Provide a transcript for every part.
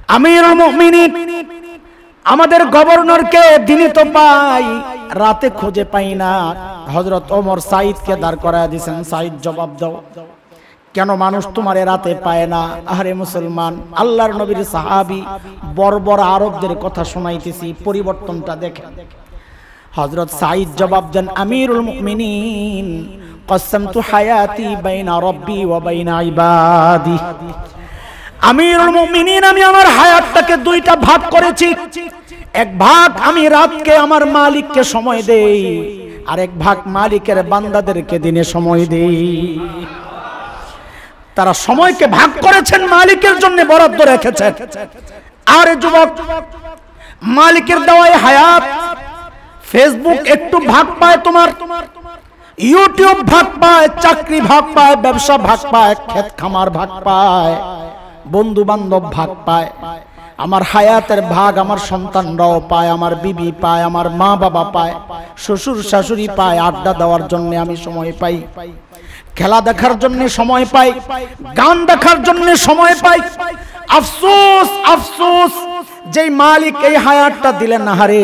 আমিরুল মুমিনিন আমাদের গভর্নরকে দিনে তো পাই, রাতে খুঁজে পাই না। হযরত ওমর সাঈদকে দাঁড় করায় দিয়েছেন, সাঈদ জবাব দাও, কেন মানুষ তোমারে রাতে পায় না? আরে মুসলমান, আল্লাহর নবীর সাহাবী বর্বর আরবদের কথা শোনাইতেছি, পরিবর্তনটা দেখেন। হযরত সাঈদ জবাব দেন, আমিরুল মুমিনিন কসসমতু হায়াতি বাইনা রব্বি ওয়া বাইনা ইবাদি। আমিরুল মুমিনিন, আমি আমার হায়াতটাকে দুইটা ভাগ করেছি। এক ভাগ আমি রাতকে আমার মালিককে সময় দেই, আর এক ভাগ মালিকের বান্দাদেরকে দিনে সময় দেই। তারা সময়কে ভাগ করেছেন, মালিকের জন্য বরাদ্দ রেখেছেন। আরে যুবক, মালিকের দেওয়ায় হায়াত, ফেসবুক একটু ভাগ পায় তোমার, ইউটিউব ভাগ পায়, চাকরি ভাগ পায়, ব্যবসা ভাগ পায়, ক্ষেত খামার ভাগ পায়, বন্ধু বান্ধব ভাগ পায়। আমার হায়াতের ভাগ আমার সন্তানরাও পায়, আমার বিবি পায়, আমার মা বাবা পায়, শ্বশুর শাশুড়ি পায়, আড্ডা দেওয়ার জন্য আমি সময় পাই, খেলা দেখার জন্য সময় পাই, গান দেখার জন্য সময় পাই। আফসোস আফসোস, যেই মালিক এই হায়াতটা দিলেন না, হারে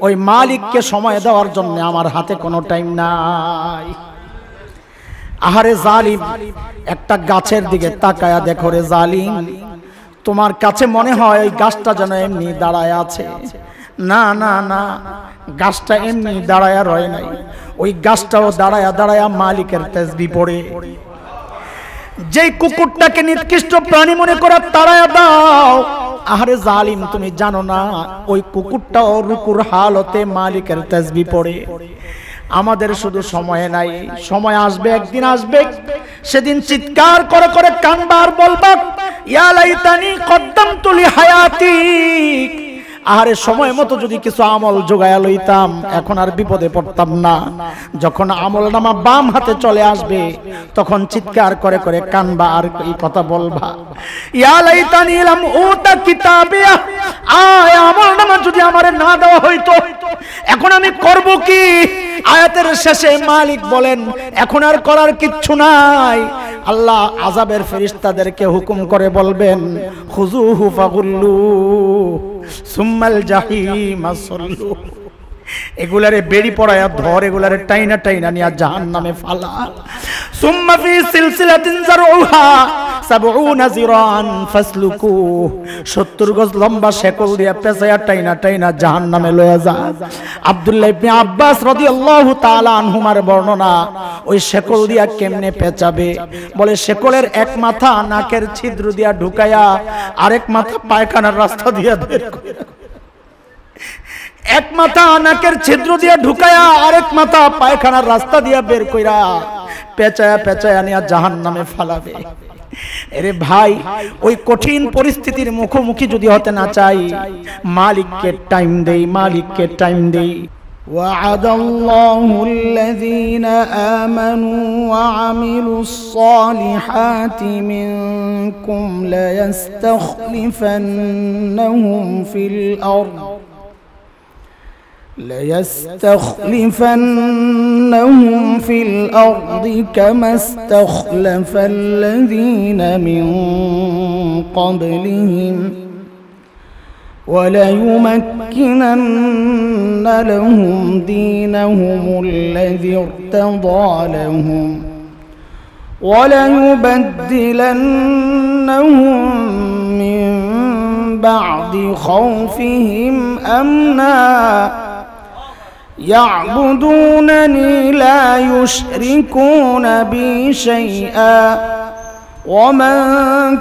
ওই মালিককে সময় দেওয়ার জন্য আমার হাতে কোনো টাইম নাই। আহারে জালিম, একটা গাছের দিকে তাকায়া দেখো রে জালিম, তোমার কাছে মনে হয় ওই গাছটা যেন এমনি দাঁড়ায় আছে। না না না, গাছটা এমনি দাঁড়ায়া রয় নাই, ওই গাছটাও দাঁড়ায়া দাঁড়ায়া মালিকের তাসবিহ পড়ে। যেই কুকুরটাকে নিকৃষ্ট প্রাণী মনে করে তাড়ায়া দাও, আহারে জালিম, তুমি জানো না ওই কুকুরটাও রুকুর হালতে মালিকের তাসবিহ পড়ে। আমাদের শুধু সময় নাই, সময় আসবে, একদিন আসবে, সেদিন চিৎকার করে করে কানবা আর বলবা, ইয়া লাইতানি কদ্দামতু লিহায়াতি। আরে সময় মতো যদি কিছু আমল জোগায়া লইতাম, এখন আর বিপদে পড়তাম না। যখন আমল নামা বাম হাতে চলে আসবে, তখন চিৎকার করে করে কানবা আর এই কথা বলবা, ইয়া লাইতানি লাম উতা কিতাবিয়া। আয় আমল নামা যদি আমারে না দেওয়া হইতো, এখন আমি করব কি? আয়াতের শেষে মালিক বলেন, এখন আর করার কিচ্ছু নাই। আল্লাহ আযাবের ফেরেশতাদেরকে হুকুম করে বলবেন, খুযুহু ফাগুল্লু সুম্মাল জাহিমা সাল্লু। এগুলারে বেড়ি পড়ায়া ধর, এগুলারে টাইনা টাইনা নিয়া জাহান্নামে ফালা। সুম্মা ফি সিলসিলাতিন যারউহা ৭০ যিরান ফাসলুকু। ৭০ গজ লম্বা শেকল দিয়া পেঁচায়া টাইনা টাইনা জাহান্নামে লয়া যা। আব্দুল্লাহ ইবনে আব্বাস রাদিয়াল্লাহু তাআলা আনহুমার বর্ণনা, ওই শেকল দিয়া কেমনে পেঁচাবে? বলে শেকলের এক মাথা নাকের ছিদ্র দিয়া ঢুকায়া, আরেক মাথা পায়খানার রাস্তা দিয়া বের করে। এক মাথা নাকের ছিদ্র দিয়ে ঢুকায়া, আরেক মাথা পায়খানার রাস্তা দিয়া বের কইরা পেঁচায়া পেঁচায়া নিয়া জাহান্নামে ফালাবে। এরে ভাই, ওই কঠিন পরিস্থিতির মুখোমুখি যদি হতে না চাই, মালিককে টাইম দেই, মালিককে টাইম দেই। وعد الله الذين آمنوا وعملوا الصالحات منكم ليستخلفنهم في الأرض كما استخلف الذين من قبلهم وليمكنن لهم دينهم الذي ارتضى لهم وليبدلنهم من بعد خوفهم أمنا يعبدونني لا يشركون بي شيئا ومن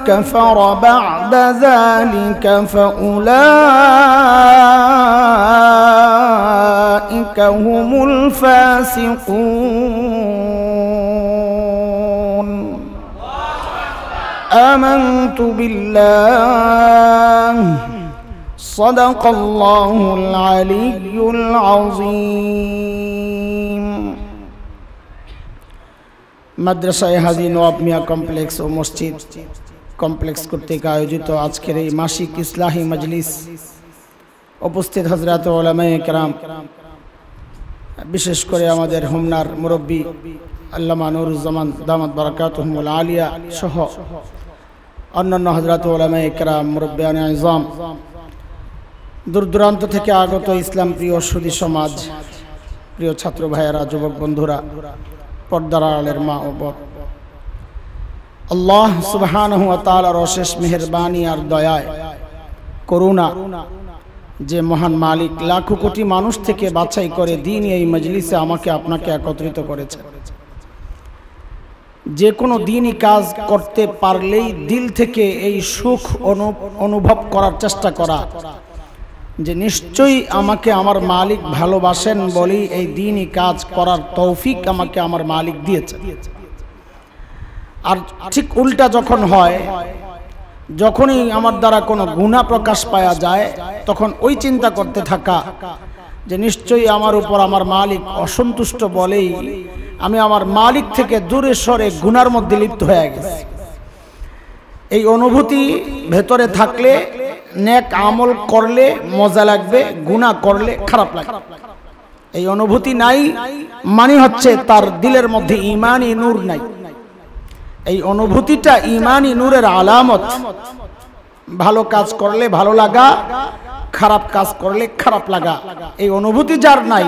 كفر بعد ذلك فأولئك هم الفاسقون آمنت بالله صدق الله العلي العظيم মাদ্রাসায়ে হাজী নওয়াব মিয়া কমপ্লেক্স ও মসজিদ কমপ্লেক্স কর্তৃক আয়োজিত আজকের এই মাসিক ইসলাহি মজলিস উপস্থিত হযরত উলামায়ে কেরাম, বিশেষ করে আমাদের হোমনার মুরব্বী আল্লামা নুরুজ্জামান দামাত বারাকাতুহুল আলিয়া সহ অন্যান্য হযরত উলামায়ে কেরাম, মুরব্বিয়ানে আযম, দূর দূরান্ত থেকে আগত ইসলাম প্রিয় সুধী সমাজ, প্রিয় ছাত্র ভাইয়েরা, যুবক বন্ধুরা, পর্দার আড়ালের মা ও বোন, আল্লাহ সুবহানাহু ওয়া তাআলার অশেষ মেহেরবানি আর দয়ায়, করুণা, যে মহান মালিক লাখো কোটি মানুষ থেকে বাছাই করে দিন এই মজলিসে আমাকে আপনাকে একত্রিত করেছে। যে কোনো দিনই কাজ করতে পারলেই দিল থেকে এই সুখ অনুভব করার চেষ্টা করা যে নিশ্চয়ই আমাকে আমার মালিক ভালোবাসেন বলেই এই দিনই কাজ করার তৌফিক আমাকে আমার মালিক দিয়েছে। আর ঠিক উল্টা যখন হয়, যখনই আমার দ্বারা কোনো গুনাহ প্রকাশ পাওয়া যায়, তখন ওই চিন্তা করতে থাকা যে নিশ্চয়ই আমার উপর আমার মালিক অসন্তুষ্ট বলেই আমি আমার মালিক থেকে দূরে সরে গুনার মধ্যে লিপ্ত হয়ে গেছি। এই অনুভূতি ভেতরে থাকলে নেক আমল করলে মজা লাগবে, গুনাহ করলে খারাপ লাগবে। এই অনুভূতি নাই মানে হচ্ছে তার দিলের মধ্যে ঈমানি নূর নাই। এই অনুভূতিটা ঈমানি নূরের আলামত। ভালো কাজ করলে ভালো লাগা, খারাপ কাজ করলে খারাপ লাগা, এই অনুভূতি যার নাই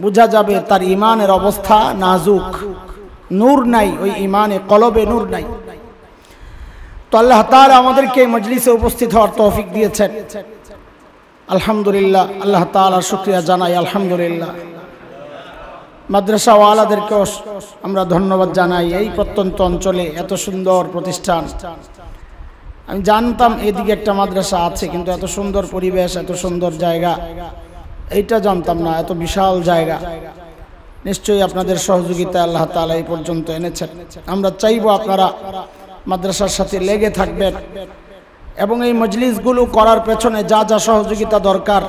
বোঝা যাবে তার ঈমানের অবস্থা নাজুক, নূর নাই, ওই ঈমানে কলবে নূর নাই। তো আল্লাহ তাআলা আমাদেরকে মজলিসে উপস্থিত হওয়ার তৌফিক দিয়েছেন, আলহামদুলিল্লাহ। আল্লাহ তাআলার শুকরিয়া জানাই, আলহামদুলিল্লাহ। মাদ্রাসাওয়ালাদেরকেও আমরা ধন্যবাদ জানাই। এই প্রত্যন্ত অঞ্চলে এত সুন্দর প্রতিষ্ঠান, আমি জানতাম এদিকে একটা মাদ্রাসা আছে, কিন্তু এত সুন্দর পরিবেশ, এত সুন্দর জায়গা এইটা জানতাম না, এত বিশাল জায়গা। নিশ্চয়ই আপনাদের সহযোগিতা আল্লাহ তাআলা এই পর্যন্ত এনেছেন। আমরা চাইবো আপনারা মাদ্রাসার সাথে লেগে থাকবেন এবং এই মজলিসগুলো করার পেছনে যা যা সহযোগিতা দরকার,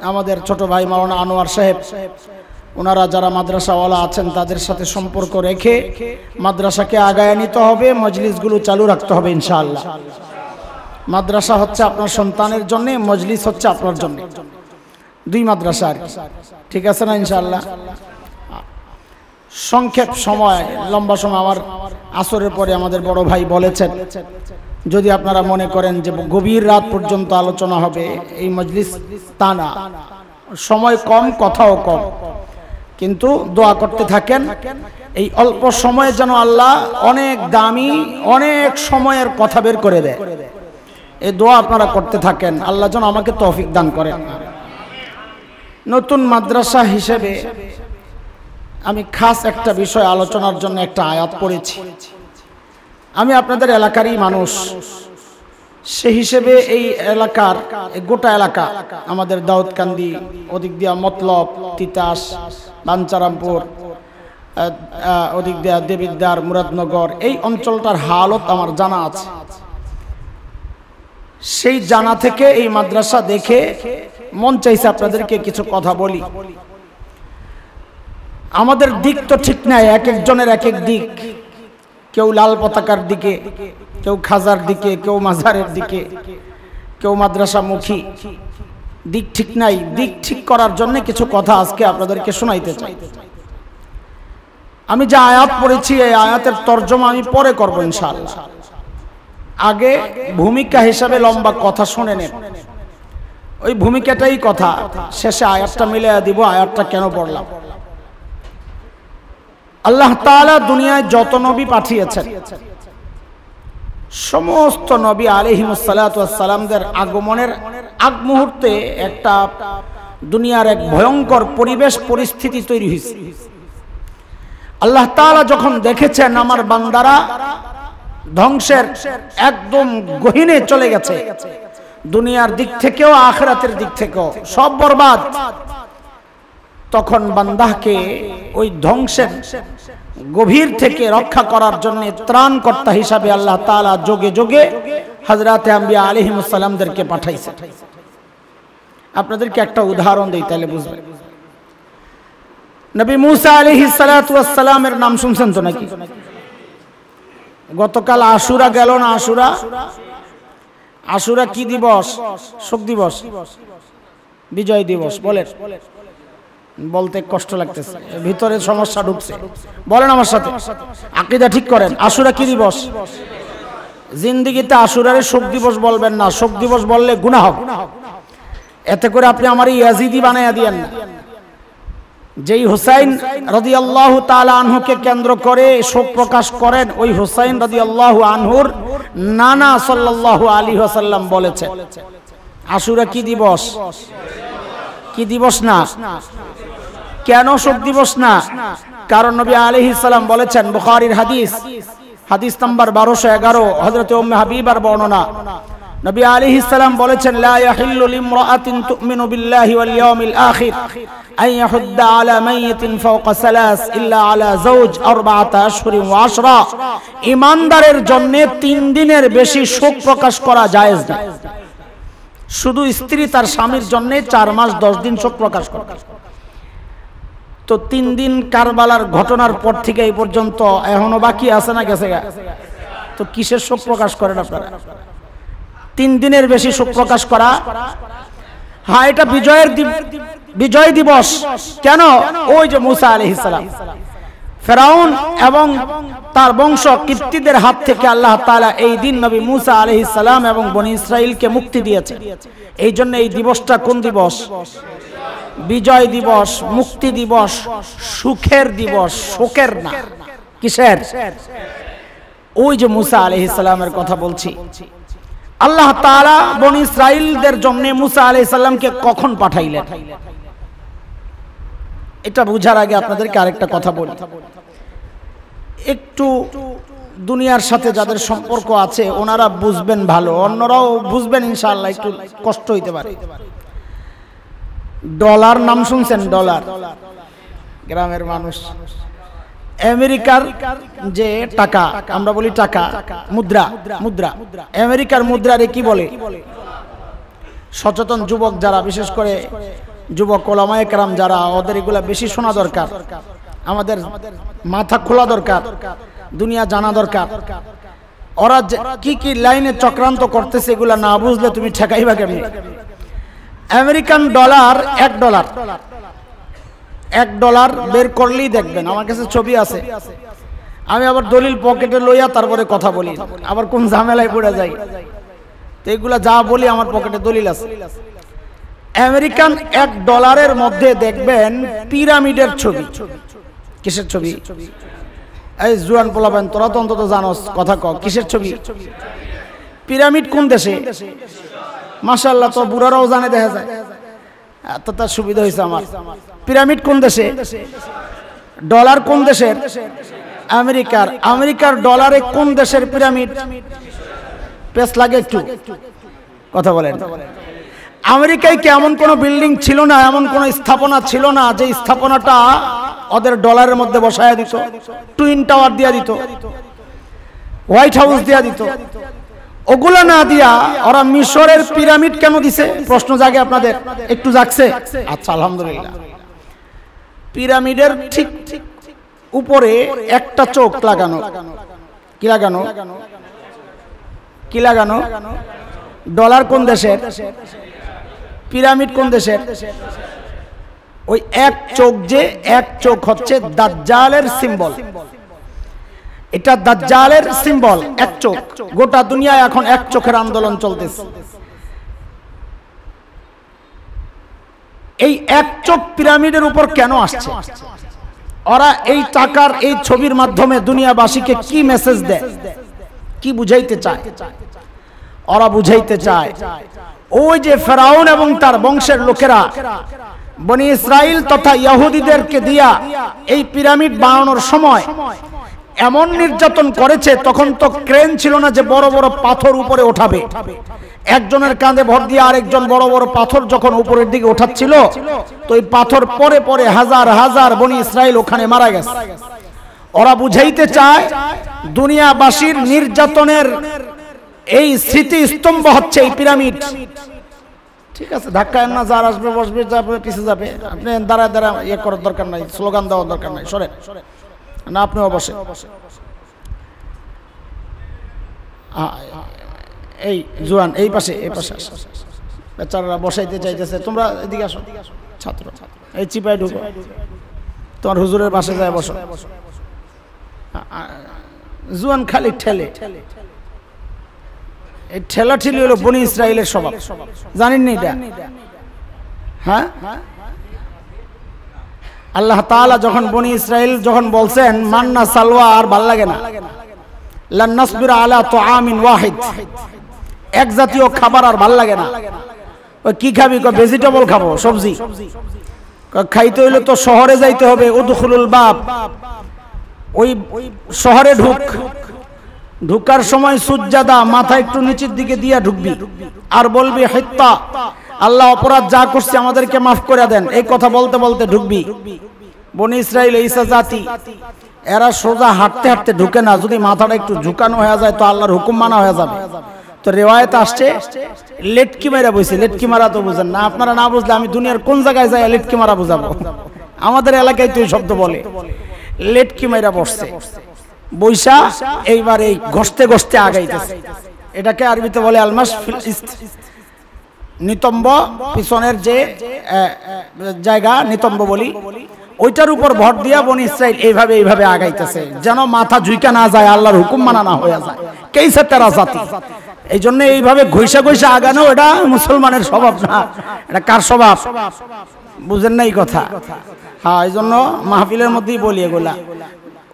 আমাদের ছোট ভাই মাওলানা আনোয়ার সাহেব, ওনারা যারা মাদ্রাসাওয়ালা আছেন তাদের সাথে সম্পর্ক রেখে মাদ্রাসাকে আগায় নিতে হবে, মজলিসগুলো চালু রাখতে হবে ইনশাআল্লাহ। মাদ্রাসা হচ্ছে আপনার সন্তানের জন্য, মজলিস হচ্ছে আপনার জন্য, দুই মাদ্রাসা আর কি, ঠিক আছে না ইনশাআল্লাহ। সংক্ষেপ সময়, লম্বা সময়, আমার আসরের পরে আমাদের বড় ভাই বলেছেন যদি আপনারা মনে করেন যে গভীর রাত পর্যন্ত আলোচনা হবে, এই মজলিস তা না, সময় কম, কথাও কম, কিন্তু দোয়া করতে থাকেন এই অল্প সময়ে যেন আল্লাহ অনেক দামি অনেক সময়ের কথা বের করে দেয়। এই দোয়া আপনারা করতে থাকেন, আল্লাহ যেন আমাকে তৌফিক দান করেন। নতুন মাদ্রাসা হিসেবে আমি খাস একটা বিষয় আলোচনার জন্য একটা আয়াত পড়েছি। আমি আপনাদের এলাকারই মানুষ, সে হিসেবে এই এলাকার গোটা এলাকা, আমাদের দাউদকান্দি, ওদিক দিয়া মতলব, তিতাস, বাঞ্চারামপুর, ওদিক দিয়া দেবিদ্বার, মুরাদনগর, এই অঞ্চলটার হালত আমার জানা আছে। সেই জানা থেকে এই মাদ্রাসা দেখে মন চাইছে আপনাদেরকে কিছু কথা বলি। আমাদের দিক তো ঠিক নাই, এক একজনের এক এক দিক, কেউ লাল পতাকার দিকে, কেউ খাজার দিকে, কেউ মাজারের দিকে, কেউ মাদ্রাসামুখী, দিক ঠিক নাই। দিক ঠিক করার জন্য কিছু কথা আজকে আপনাদেরকে শোনাইতে চাই। আমি যে আয়াত পড়েছি এই আয়াতের তর্জমা আমি পরে করব ইনশাআল্লাহ। আগে ভূমিকা হিসাবে লম্বা কথা শুনে নেন, ওই ভূমিকাটাই কথা, শেষে আয়াতটা মিলিয়ে দিব আয়াতটা কেন পড়লাম। আল্লাহ তাআলা দুনিয়ায় যত নবী পাঠিয়েছেন, সমস্ত নবী আলাইহিমুস সালাতু ওয়াস সালামদের আগমনের আগ মুহূর্তে একটা দুনিয়ার এক ভয়ঙ্কর পরিবেশ পরিস্থিতি তৈরি হয়েছে। আল্লাহ তাআলা যখন দেখেছেন আমার বান্দারা ধ্বংসের একদম গহীনে চলে গেছে, দুনিয়ার দিক থেকেও আখিরাতের দিক থেকেও সব বরবাদ, তখন বান্দাকে ওই ধ্বংসের গভীর থেকে রক্ষা করার জন্য ত্রাণকর্তা হিসাবে আল্লাহ তাআলা যোগে যোগে হযরতে আম্বিয়া আলাইহিমুস সালামদেরকে পাঠাইছে। আপনাদেরকে একটা উদাহরণ দেই তাহলে বুঝবেন। নবী মুসা আলাইহিস সালাতু ওয়াস সালামের নাম শুনছেন তো নাকি? গতকাল আশুরা গেল না? আশুরা, আশুরা কি দিবস? শোক দিবস, বিজয় দিবস। বলেন, বলতে কষ্ট লাগতেছে, ভিতরে সমস্যা ঢুকছে, বলেন আমার সাথে, আকীদা ঠিক করেন। আশুরা কি দিবস? জিন্দেগিতে আশুরারে শোক দিবস বলবেন না, শোক দিবস বললে গুনাহ হবে। এতে করে আপনি আমার ইয়াজিদি বানায়া দিয়েন না। যেই হুসাইন রাদিয়াল্লাহু তাআলা আনহুকে কেন্দ্র করে শোক প্রকাশ করেন, ওই হুসাইন রাদিয়াল্লাহু আনহুর নানা সাল্লাল্লাহু আলাইহি ওয়াসাল্লাম বলেছেন আশুরা কি দিবস? কি দিবস না? কেন শোক দিবস না? কারণ নবী আলাইহিস সালাম বলেছেন, বুখারীর হাদিস, হাদিস নাম্বার 1211, হযরত উম্মে হাবিবার বর্ণনা। নবী আলাইহিস সালাম বলেছেন, লা ইয়াহিল্লু লিমরাআতিন তুমিনু বিল্লাহি ওয়াল ইয়াউমিল আখির আন ইয়াহুদ্দা আলা মাইয়িতিন ফাওকা সালাস ইল্লা আলা যাওজ আরবাআতা আশহুরিন ওয়া আশরা। ঈমানদারের জন্য 3 দিনের বেশি শোক প্রকাশ করা জায়েজ না। শুধু স্ত্রী তার স্বামীর জন্য 4 মাস 10 দিন শোক প্রকাশ করে। তো 3 দিন কারবালার ঘটনার পর থেকে এই পর্যন্ত এখনো বাকি আছে না গেছে? তো কিসের শোক প্রকাশ করেন আপনারা? 3 দিনের বেশি শোক প্রকাশ করা, হ্যাঁ এটা বিজয় দিবস। কেন? ওই যে মুসা আলাইহিস সালাম ফেরাউন এবং তার বংশ কিপ্তিদের হাত থেকে আল্লাহ তাআলা এই দিন নবী মুসা আলাইহিস সালাম এবং বনি ইসরাইলকে মুক্তি দিয়েছে। এই জন্য এই দিবসটা কোন দিবস? বিজয় দিবস, মুক্তি দিবস, সুখের দিবস, শোকের না। কিসের? ওই যে মুসা আলাইহিস সালামের কথা বলছি। আল্লাহ তাআলা বনি ইসরাইলদের জন্য মুসা আলাইহিস সালামকে কখন পাঠাইলেন? এটা বুঝার আগে আপনাদেরকে আরেকটা কথা বলি। একটু দুনিয়ার সাথে যাদের সম্পর্ক আছে ওনারা বুঝবেন ভালো, অন্যরাও বুঝবেন ইনশাআল্লাহ, একটু কষ্ট হইতে পারে। ডলার নাম শুনছেন? ডলার, গ্রামের মানুষ। আমেরিকার যে টাকা, আমরা বলি টাকা, মুদ্রা, আমেরিকার মুদ্রারে কি বলে? সচেতন যুবক যারা, বিশেষ করে যুবক ওলামায়ে কেরাম যারা, ওদের এগুলা বেশি শোনা দরকার, আমাদের মাথা খোলা দরকার, দুনিয়া জানা দরকার। ওরা কি কি লাইনে চক্রান্ত করতেছে এগুলা না বুঝলে তুমি ঠেকাইবা কেমনি? আমেরিকান ডলার, $1 বের করলেই দেখবেন, আমার কাছে ছবি আছে, আমি আবার দলিল পকেটে লইয়া তারপরে কথা বলি, আবার কোন ঝামেলায় পড়ে যাই। তো এগুলা যা বলি আমার পকেটে দলিল আছে। আমেরিকান $1 মধ্যে দেখবেন পিরামিডের ছবি। কিসের ছবি? এই জুয়ান পোলাবেন, তোরা তো অন্তত জানোস, কথা ক, কিসের ছবি? পিরামিড কোন দেশে? মাশাআল্লাহ, তো বুড়ারাও জানে, দেখা যায়, এত তার সুবিধা হয়েছে আমার। পিরামিড কোন দেশে? ডলার কোন দেশের? আমেরিকার। আমেরিকার ডলারে কোন দেশের পিরামিড? পেস লাগে একটু, কথা বলেন। আমেরিকায় কি এমন কোন বিল্ডিং ছিল না, এমন কোন স্থাপনা ছিল না যে স্থাপনাটা ওদের ডলারের মধ্যে বসায়া দিত? টুইন টাওয়ার দিয়া দিত, হোয়াইট হাউস দিয়া দিত। ওগুলা না দিয়া ওরা মিশরের পিরামিড কেন দিছে? প্রশ্ন জাগে আপনাদের? একটু জাগছে? আচ্ছা, আলহামদুলিল্লাহ। পিরামিডের ঠিক উপরে একটা চোখ লাগানো। কি লাগানো? কি লাগানো? ডলার কোন দেশের? পিরামিড কোন দেশের? ওই এক চোখ, যে এক চোখ হচ্ছে দাজ্জালের সিম্বল। এটা দাজ্জালের সিম্বল, এক চোখ। গোটা দুনিয়ায় এখন এক চোখের আন্দোলন চলতেছে। এই এক চোখ পিরামিডের উপর কেন আসছে? ওরা এই টাকার, এই ছবির মাধ্যমে দুনিয়াবাসীকে কি মেসেজ দেয়, কি বুঝাইতে চায়? ওরা বুঝাইতে চায় ওই যে ফেরাউন এবং তার বংশের লোকেরা বনি ইসরাইল তথা ইহুদিদেরকে দিয়া এই পিরামিড বানানোর সময় এমন নির্যাতন করেছে, তখন তো ক্রেন ছিল না যে বড় বড় পাথর উপরে ওঠাবে। একজনের কাঁধে ভর দিয়ে আরেকজন বড় বড় পাথর যখন উপরের দিকে ওঠাচ্ছিল, তো এই পাথর পরে পরে হাজার হাজার বনি ইসরাইল ওখানে মারা গেছে। ওরা বুঝাইতে চায় দুনিয়াবাসীর নির্যাতনের এই স্মৃতি স্তম্ভ হচ্ছে এই পিরামিড। ঠিক আছে, ধাক্কায় না, যার আসবে বসবে, যাবে পিছিয়ে যাবে, আপনি দাঁড়ায় দাঁড়ায় ইয়ে করার দরকার নাই, স্লোগান দেওয়ার দরকার নাই, সরে না, আপনিও বসে। এই জুয়ান এই পাশে, এই পাশে বেচারারা বসাইতে চাইতেছে, তোমরা এদিকে আসো, ছাত্র এই চিপায় ঢুকো, তোমার হুজুরের পাশে যায় বসো। জুয়ান খালি ঠেলে, এই ঠেলাঠেলি হলো বনি ইসরাইলের স্বভাব, জানেন না এটা? হ্যাঁ, আল্লাহ তাআলা যখন বনি ইসরাইল যখন বলছেন মান্না সালওয়া আর ভাল লাগে না, লান নাসবিরা আলা তুআমিন ওয়াহিদ, এক জাতীয় খাবার আর ভাল লাগে না। ওই কি খাবি? কয় ভেজিটেবল খাবো, সবজি। খাইতে হইলে তো শহরে যাইতে হবে, উদখুলুল বাব, ওই শহরে ঢুকার সময় সুজ্জাদা, মাথা একটু নিচের দিকে দিয়ে ঢুকবি আর বলবি হিত্তা, আল্লাহ অপরাধ যা করছে আমাদেরকে মাফ করে দেন, এই কথা বলতে বলতে ঢুকবি। বনি ইসরাইল ঈসা জাতি এরা সোজা হাঁটতে হাঁটতে ঢুকে না, যদি মাথাটা একটু ঝুঁকানো হয়ে যায় তো আল্লাহর হুকুম মানা হয়ে যাবে। তো রেওয়ায়েত আসছে লেটকি মারা বইছে। লেটকি মারা তো বুঝেন না, আপনারা না বুঝলে আমি দুনিয়ার কোন জায়গায় যাই লেটকি মারা বুঝাবো? আমাদের এলাকায় তো এই শব্দ বলে, লেটকি মারা বসছে, বৈশা এইবার এই ঘষতে ঘষতে আগাইতেছে। এটাকে আরবিতে বলে আলমাস ফিল ইস্ত, নিতম্ব, পিছনের যে জায়গা নিতম্ব বলি, ওইটার উপর ভর দিয়া বনি ইসরাইল এইভাবে আগাইতেছে, যেন মাথা ঝুঁকা না যায়, আল্লাহর হুকুম মানা না হয়ে যায়। কেইসা তেরা জাতি, এই জন্য এইভাবে ঘইসা ঘইসা আগানো এটা মুসলমানের স্বভাব না। এটা কার স্বভাব বুঝেন না এই কথা? হ্যাঁ, এই জন্য মাহফিলের মধ্যেই বলি এগুলা,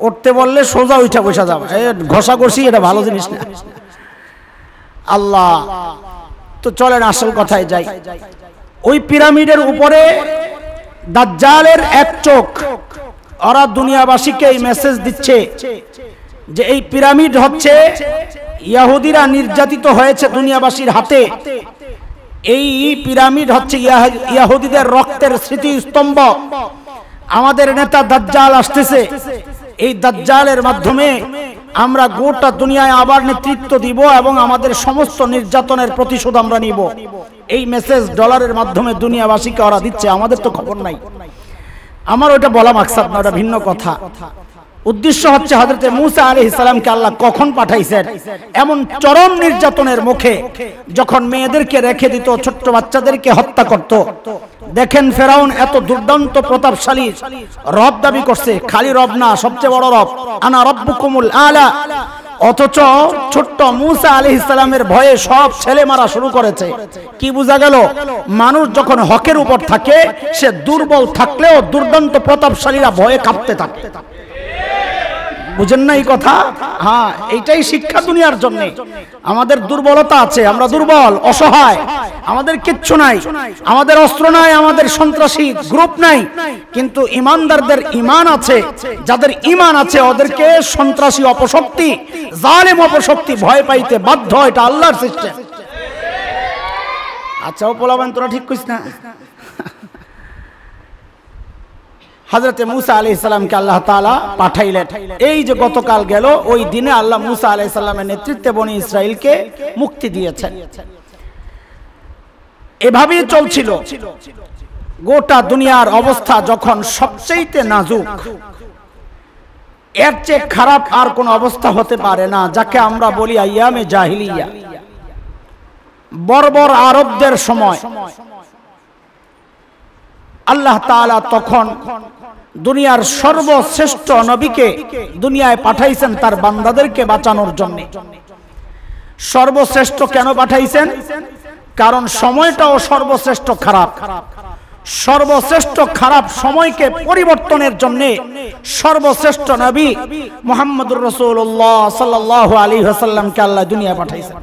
উঠতে বললে সোজা উঠা বসা যাবে, ঘষাঘষি এটা ভালো জিনিস না। আল্লাহ তো চলেন আসল কথায় যাই। ওই পিরামিডের উপরে দাজ্জালের এক চোখ, ওরা দুনিয়াবাসীকে এই মেসেজ দিচ্ছে যে এই পিরামিড হচ্ছে ইহুদিরা নির্যাতিত হয়েছে দুনিয়াবাসীর হাতে, এই পিরামিড হচ্ছে ইহুদিদের রক্তের স্মৃতিস্তম্ভ। আমাদের নেতা দাজ্জাল আসতেছে, এই দাজ্জালের মাধ্যমে আমরা গোটা দুনিয়ায় আবার নেতৃত্ব দিব এবং আমাদের সমস্ত নির্যাতনের প্রতিশোধ আমরা নিব। এই মেসেজ ডলারের মাধ্যমে দুনিয়াবাসীকে ওরা দিচ্ছে, আমাদের তো খবর নাই। আমার ওটা বলা মাকসাদ না, ওটা ভিন্ন কথা। উদ্দেশ্য হচ্ছে হযরত মূসা আলাইহিস সালামকে আল্লাহ কখন পাঠাইছেন, এমন চরম নির্যাতনের মুখে যখন মেয়েদেরকে রেখে দিত, ছোট্ট বাচ্চাদেরকে হত্যা করত। দেখেন ফেরাউন এত দুর্দান্ত প্রতাপশালী রব দাবি করছে, খালি রব না, সবচেয়ে বড় রব, আনা রাব্বুকুমুল আলা। অথচ ছোট্ট মূসা আলাইহিস সালামের ভয়ে সব ছেলে মারা শুরু করেছে। কি বোঝা গেল? মানুষ যখন হকের উপর থাকে, সে দুর্বল থাকলেও দুর্দান্ত প্রতাপশালীরা ভয়ে কাঁপতে থাকে। বুঝেন না এই কথা? হ্যাঁ, এইটাই শিক্ষা দুনিয়ার জন্য। আমাদের দুর্বলতা আছে, আমরা দুর্বল, অসহায়, আমাদের কিচ্ছু নাই, আমাদের অস্ত্র নাই, আমাদের সন্ত্রাসী গ্রুপ নাই, কিন্তু ইমানদারদের ইমান আছে। যাদের ইমান আছে ওদেরকে সন্ত্রাসী অপশক্তি, জালেম অপশক্তি ভয় পাইতে বাধ্য। এটা আল্লাহর সিস্টেম। আচ্ছা, ও পোলাবেন তোরা ঠিক কইস না? হযরত মূসা আলাইহিস সালামকে আল্লাহ তাআলা পাঠাইলেন। এই যে গতকাল গেল, ওই দিনে আল্লাহ মূসা আলাইহিস সালামের নেতৃত্বে বনি ইসরাইলকে মুক্তি দিয়েছেন। এভাবেই চলছিল। গোটা দুনিয়ার অবস্থা যখন সবচেয়ে নাজুক, এর চেয়ে খারাপ আর কোন অবস্থা হতে পারে না, যাকে আমরা বলি আইয়ামে জাহিলিয়া, বর্বর আরবদের সময়। আল্লাহ তাআলা তখন দুনিয়ার সর্বশ্রেষ্ঠ নবীকে দুনিয়ায় পাঠাইছেন তার বান্দাদেরকে বাঁচানোর জন্য। সর্বশ্রেষ্ঠ কেন পাঠাইছেন? কারণ সময়টাও সর্বশ্রেষ্ঠ খারাপ। সর্বশ্রেষ্ঠ খারাপ সময়কে পরিবর্তনের জন্য সর্বশ্রেষ্ঠ নবী মুহাম্মদুর রাসূলুল্লাহ সাল্লাল্লাহু আলাইহি ওয়াসাল্লামকে আল্লাহ দুনিয়ায় পাঠাইছেন।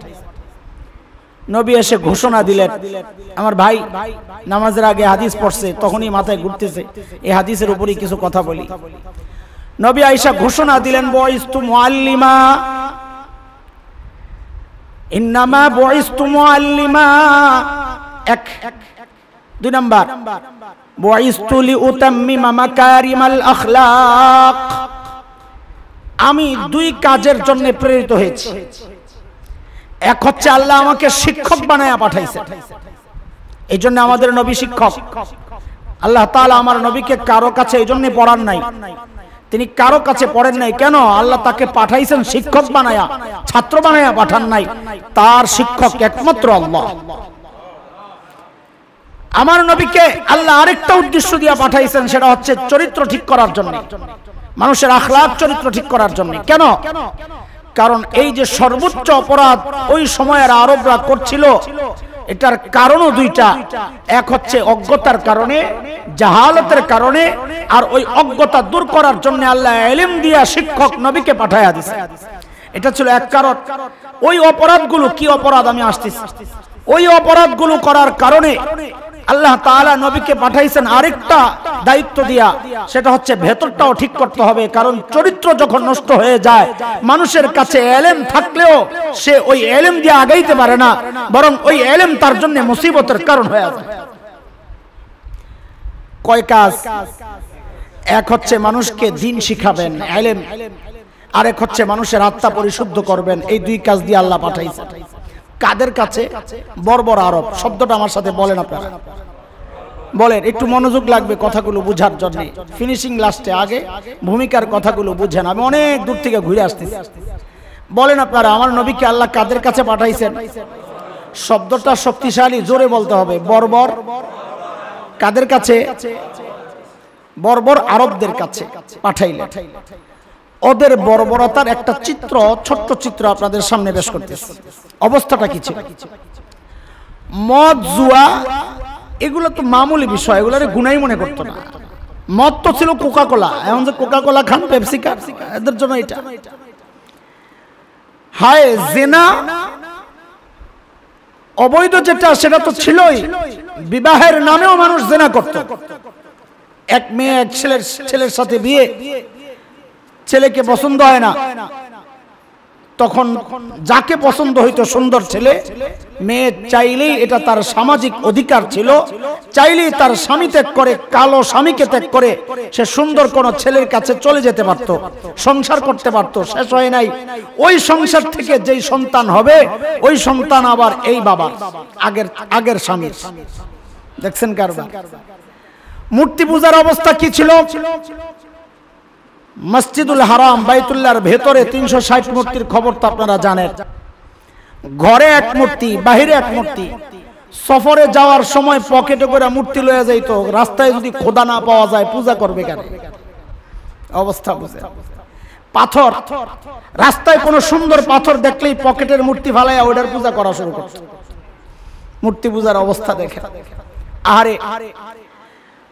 নবী এসে ঘোষণা দিলেন, আমার ভাই নামাজের আগে হাদিস পড়ছে, তখনই মাথায় ঘুরতেছে, এই হাদিসের উপরই কিছু কথা বলি। নবী আয়েশা ঘোষণা দিলেন, বুইস্তু মুআল্লিমা, ইন্নামা বুইস্তু মুআল্লিমা। এক। দুই নাম্বার, বুইস্তু লিউতাম্মিমা মাকারিমাল আখলাক। আমি দুই কাজের জন্য প্রেরিত হয়েছি। এক হচ্ছে আল্লাহ আমাকে শিক্ষক বানায়া পাঠাইছেন, এই জন্য আমাদের নবী শিক্ষক। আল্লাহ তাআলা আমার নবীকে কারো কাছে এই জন্য পড়ান নাই, তিনি কারো কাছে পড়েন নাই। কেন? আল্লাহ তাকে পাঠাইছেন শিক্ষক বানায়া, ছাত্র বানায়া পাঠান নাই। তার শিক্ষক একমাত্র আল্লাহ। আমার নবীকে আল্লাহ আরেকটা উদ্দেশ্য দিয়ে পাঠাইছেন, সেটা হচ্ছে চরিত্র ঠিক করার জন্য, মানুষের আখলাক চরিত্র ঠিক করার জন্য। কেন? কারণ এই যে সর্বোচ্চ অপরাধ ওই সময়ের আরবরা করছিল, এটার কারণও দুইটা। এক হচ্ছে অজ্ঞতার কারণে, জাহালতের কারণে, আর ওই অজ্ঞতা দূর করার জন্য আল্লাহ ইলম দিয়া শিক্ষক নবীকে পাঠায়া দিয়েছে। এটা ছিল এক কারণ। ওই অপরাধগুলো কি অপরাধ আমি আসতেছি। ওই অপরাধগুলো করার কারণে আল্লাহ তাআলা নবীকে পাঠাইছেন আরেকটা দায়িত্ব দিয়া, সেটা হচ্ছে ভেতরটাও ঠিক করতে হবে। কারণ চরিত্র যখন নষ্ট হয়ে যায়, মানুষের কাছে ইলম থাকলেও সে ওই ইলম দিয়ে আগাইতে পারে না, বরং ওই ইলম তার জন্য মুসিবতের কারণ হয়ে যায়। কয় কাজ? এক হচ্ছে মানুষকে দ্বীন শিখাবেন ইলম, আরেক হচ্ছে মানুষের আত্মা পরিশুদ্ধ করবেন। এই দুই কাজ দিয়ে আল্লাহ পাঠাইছেন। কাদের কাছে? বর্বর আরব। শব্দটা আমার সাথে বলেন আপনারা, বলেন। একটু মনোযোগ লাগবে কথাগুলো বুঝার জন্য। ফিনিশিং লাস্টে, আগে ভূমিকার কথাগুলো বুঝেন। আমি অনেক দূর থেকে ঘুরে আসতেছি। বলেন আপনারা, আমার নবীকে আল্লাহ কাদের কাছে পাঠাইছেন? শব্দটা শক্তিশালী, জোরে বলতে হবে। বর্বর। কাদের কাছে? বর্বর আরবদের কাছে পাঠাইলেন। ওদের বর্বরতার একটা চিত্র, ছোট্ট চিত্র আপনাদের সামনে পেশ করতেছি। অবস্থাটা কি ছিল? মদ, জুয়া, এগুলো তো মামুলি বিষয়, এগুলোরে গুনাই মনে করতো না। মদ তো ছিল কোকা কোলা, এখন যে কোকা কোলা খান, পেপসি খান, এদের জন্য এটা। হায় জিনা, অবৈধ যেটা, সেটা তো ছিলই। বিবাহের নামেও মানুষ জিনা করত। এক মেয়ে এক ছেলের সাথে বিয়ে, ছেলেকে পছন্দ হয় না, তখন যাকে পছন্দ হইতো সুন্দর ছেলে, মেয়ে চাইলেই, এটা তার সামাজিক অধিকার ছিল, চাইলেই তার স্বামী ত্যাগ করে, কালো স্বামীকে ত্যাগ করে সে সুন্দর কোন ছেলের কাছে চলে যেতে পারত, সংসার করতে পারত। শেষ হয় নাই, ওই সংসার থেকে যেই সন্তান হবে, ওই সন্তান আবার এই বাবার, আগের স্বামীর। দেখছেন কারবার। মূর্তি পূজার অবস্থা কি ছিল? মসজিদুল হারাম, বাইতুল্লাহর ভেতরে 360 মূর্তির খবর তো আপনারা জানেন। ঘরে এক মূর্তি, বাহিরে এক মূর্তি। সফরে যাওয়ার সময় পকেটে করে মূর্তি লয়ে যাইতো। রাস্তায় যদি খোদা না পাওয়া যায়, পূজা করবে কেন? অবস্থা বুঝে। পাথর, রাস্তায় কোনো সুন্দর পাথর দেখলেই পকেটের মূর্তি ফালাইয়া ওটার পূজা করা শুরু করত। মূর্তি পূজার অবস্থা দেখে। আরে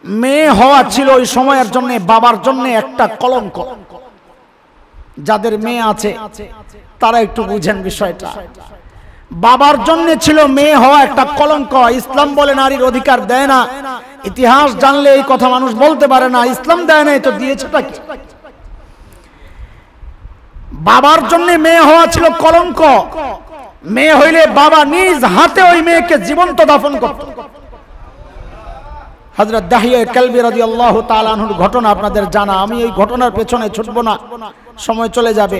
মেয়ে হওয়া ছিল ওই সময়ের জন্য বাবার জন্য একটা কলঙ্ক। যাদের মেয়ে আছে তারা একটু বুঝেন বিষয়টা। বাবার জন্য ছিল মেয়ে হওয়া একটা কলঙ্ক। ইসলাম বলে নারীর অধিকার দেয় না। ইতিহাস জানলে এই কথা মানুষ বলতে পারে না ইসলাম দেয় না, তো দিয়েছেটা কি? বাবার জন্য মেয়ে হওয়া ছিল কলঙ্ক। মেয়ে হইলে বাবা নিজ হাতে ওই মেয়েকে জীবন্ত দাফন করত। হযরত দাহিয়া কালবি রাদিয়াল্লাহু তাআলা আনহুর ঘটনা আপনাদের জানা। আমি এই ঘটনার পেছনে ছুটব না, সময় চলে যাবে।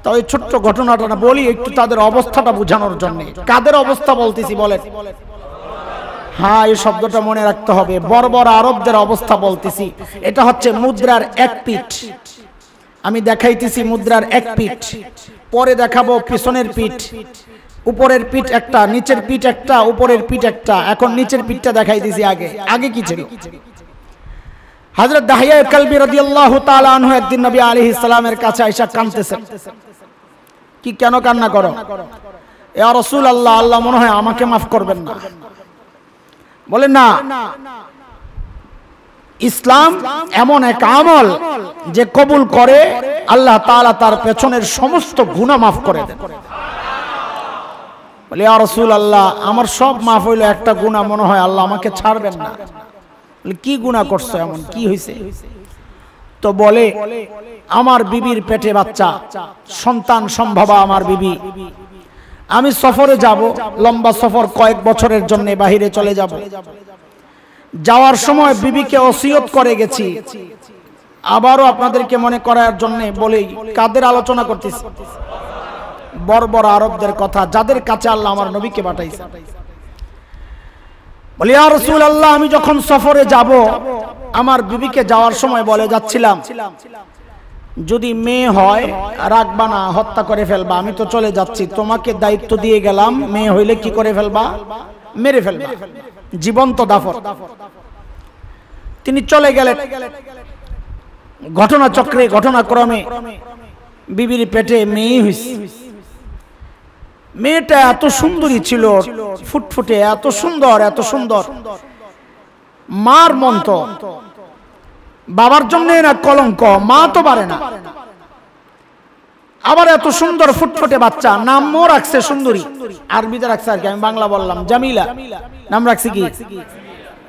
তাই ছোট্ট ঘটনাটা না বলি একটু, তাদের অবস্থাটা বোঝানোর জন্য। কাদের অবস্থা বলতেছি বলেন? হ্যাঁ, এই শব্দটা মনে রাখতে হবে। বর্বর আরবদের অবস্থা বলতেছি। এটা হচ্ছে মুদ্রার এক পিঠ। আমি দেখাইতেছি মুদ্রার এক পিঠ, পরে দেখাবো পিছনের পিঠ। উপরের পিঠ একটা, নিচের পিঠ একটা, উপরের পিঠ একটা। এখন নিচের পিঠটা দেখাইতেছি। আগে কি ছিল? হযরত দাহিয়া কালবি রাদিয়াল্লাহু তাআলা আনহু একদিন নবী আলাইহিস সালামের কাছে আয়েশা কাঁদতেছেন। কি, কেন কান্না করো? ইয়া রাসূলুল্লাহ, আল্লাহ মনে হয় আমাকে মাফ করবেন না। বলেন না, ইসলাম এমন এক আমল যে কবুল করে আল্লাহ তাআলা তার পেছনের সমস্ত গুনাহ মাফ করে দেন। বলে ইয়া রাসূলুল্লাহ, আমার সব মাফ হইলো, একটা গুনাহ মনে হয় আল্লাহ আমাকে ছাড়বেন না। বলে কি গুনাহ করছো, এমন কি হয়েছে? তো বলে আমার বিবির পেটে বাচ্চা, সন্তান সম্ভবা আমার বিবি। আমি সফরে যাব, লম্বা সফর, কয়েক বছরের জন্য বাহিরে চলে যাব। যাওয়ার সময় বিবিকে ওসিয়ত করে গেছি। আবারও আপনাদেরকে মনে করার জন্য বলেই, কাদের আলোচনা করতেছি? বর্বর আরবদের কথা, যাদের কাছে আল্লাহ আমার নবীকে পাঠাইছে। বলি ইয়া রাসূলুল্লাহ, আমি যখন সফরে যাব, আমার বিবিকে যাওয়ার সময় বলে যাচ্ছিলাম, যদি মেয়ে হয় রাখবা না, হত্যা করে ফেলবা। আমি তো চলে যাচ্ছি, তোমাকে দায়িত্ব দিয়ে গেলাম, মেয়ে হইলে কি করে ফেলবা? মেরে ফেলবা, জীবন্ত দাফন। তিনি চলে গেলেন। ঘটনাচক্রে, ঘটনাক্রমে বিবির পেটে মেয়ে হয়েছে। মেয়েটা এত সুন্দরী ছিল, ফুটফুটে, এত সুন্দর, এত সুন্দর, মার মন তো, বাবার জন্য না কলঙ্ক, মা তো পারে না। আবার এত সুন্দর ফুটফুটে বাচ্চা, নামও রাখছে সুন্দরী, আরবিতে রাখছে আর কি, আমি বাংলা বললাম জামিলা, নাম রাখছে কি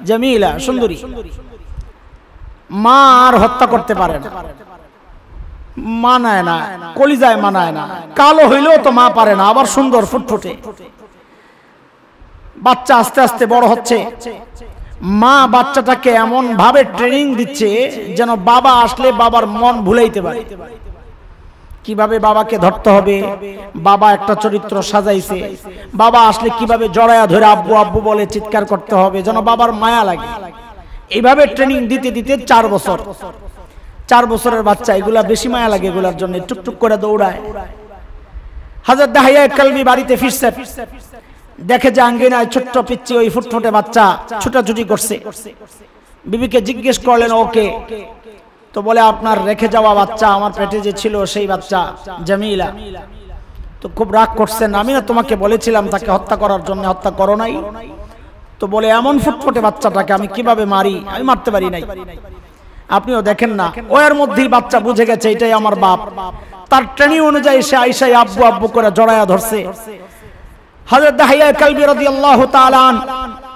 জামিলা, সুন্দরী। মা আর হত্যা করতে পারে না, মানায় না, কলিজায় মানায় না, কালো হইলেও তো মা পারে না, আবার সুন্দর ফুটফুটে বাচ্চা। আস্তে আস্তে বড় হচ্ছে, মা বাচ্চাটাকে এমন ভাবে ট্রেনিং দিচ্ছে যেন বাবা আসলে বাবার মন ভুলাইতে পারে, কিভাবে বাবাকে ধরতে হবে, বাবা একটা চরিত্র সাজাইছে, বাবা আসলে কিভাবে জড়ায়া ধরে আব্বু আব্বু বলে চিৎকার করতে হবে যেন বাবার মায়া লাগে। এইভাবে ট্রেনিং দিতে দিতে 4 বছর, 4 বছরের বাচ্চা, এগুলা বেশি মায়া লাগে, এগুলার জন্য টুকটুক করে দৌড়ায়। হযরত দাহিয়া কালবি বাড়িতে ফিরছে, দেখে যে আঙ্গিনায় ছোট্ট পিচ্চি ওই ফুটফুটে বাচ্চা ছুটাছুটি করছে। বিবিকে জিজ্ঞেস করলেন ওকে, তো বলে আপনার রেখে যাওয়া বাচ্চা, আমার পেটে যে ছিল সেই বাচ্চা জামিলা। তো খুব রাগ করছেন, আমি না তোমাকে বলেছিলাম তাকে হত্যা করার জন্য, হত্যা করো নাই? তো বলে এমন ফুটফুটে বাচ্চাটাকে আমি কিভাবে মারি, আমি মারতে পারি নাই। আপনিও দেখেন না, ওর মধ্যেই বাচ্চা বুঝে গেছে এটাই আমার বাপ, তার ট্রেনিং অনুযায়ী সে আয়েশা আব্বু আব্বু করে জড়ায়া ধরছে। হযরত দাহিয়া কালবি রাদিয়াল্লাহু তাআলা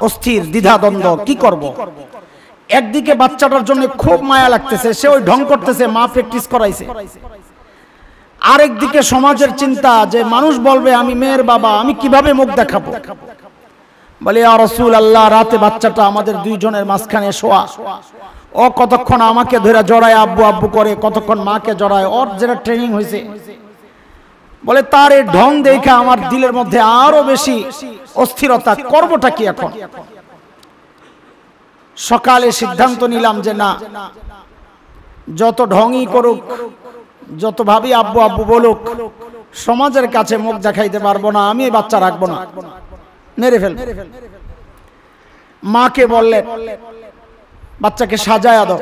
অস্থির, দ্বিধাদ্বন্দ্ব, কি করব। একদিকে বাচ্চাটার জন্য খুব মায়া লাগতেছে, সে ওই ঢং করতেছে, মা প্র্যাকটিস করাইছে। আরেকদিকে সমাজের চিন্তা যে মানুষ বলবে আমি মেয়ের বাবা, আমি কিভাবে মুখ দেখাবো। বলে ইয়া রাসূলুল্লাহ, রাতে বাচ্চাটা আমাদের দুইজনের মাঝখানে শোয়া, ও কতক্ষণ আমাকে ধরে জড়ায় আব্বু আব্বু করে, কতক্ষণ মাকে জড়ায়, ওর যেটা ট্রেনিং হয়েছে। বলে তার এই ঢং দেখে আমার দিলের মধ্যে আরো বেশি অস্থিরতা, করবটা কি এখন। সকালে সিদ্ধান্ত নিলাম যে না, যত ঢংই করুক, যত ভাবি আব্বু আব্বু বলুক, সমাজের কাছে মুখ দেখাইতে পারবো না, আমি এই বাচ্চা রাখবো না, মেরে ফেলবো। মাকে বললেন বাচ্চাকে সাজায়া দাও।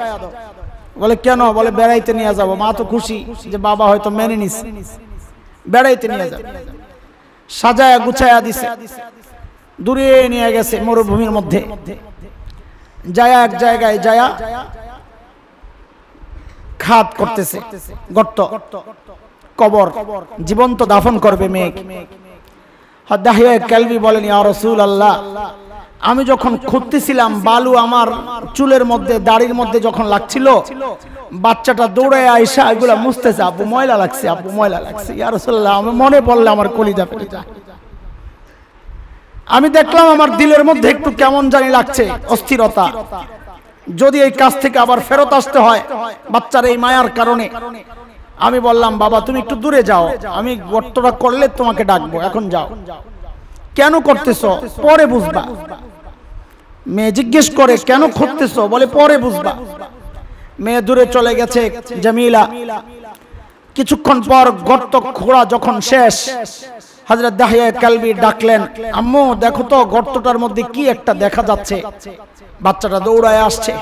বলে কেন? বলে বেড়াইতে নিয়ে যাবো। মা তো খুশি যে বাবা হয়তো মেনে নিস, বেড়াইতে নিয়ে যাবে। সাজায়া গুছায়া দিছে, দূরে নিয়ে গেছে মরুভূমির মধ্যে। যায়া এক জায়গায় যায়া খাত করতেছে, গর্ত, কবর, জীবন্ত দাফন করবে মেয়েকে। দাহিয়া কালবি বলেন ইয়া রাসূলুল্লাহ, আমি যখন খুঁজতেছিলাম বালু আমার চুলের মধ্যে, দাড়ির মধ্যে যখন লাগছিল, বাচ্চাটা দৌড়ে আইসা এগুলা মুছতেছে, আব্বু ময়লা লাগছে, আব্বু ময়লা লাগছে। ইয়া রাসূলুল্লাহ, আমি মনে পড়লে আমার কলিজা ফেটে যায়। আমি দেখলাম আমার দিলের মধ্যে একটু কেমন জানি লাগছে, অস্থিরতা। যদি এই কাজ থেকে আবার ফেরত আসতে হয় বাচ্চার এই মায়ার কারণে, আমি বললাম বাবা তুমি একটু দূরে যাও, আমি গর্তটা করলে তোমাকে ডাকবো, এখন যাও। কেন করতেছো? পরে বুঝবা। মেয়ে জিজ্ঞেস করে কেন খুঁজতেছো? বলে পরে বুঝবা। মেয়ে দূরে চলে গেছে জামিলা। কিছুক্ষণ পর গর্ত খোঁড়া যখন শেষ, হযরত দাহিয়া কালবি ডাকলেন আম্মু দেখো তো গর্তটার মধ্যে কি একটা দেখা যাচ্ছে। বাচ্চাটা দৌড়ায় আসছে,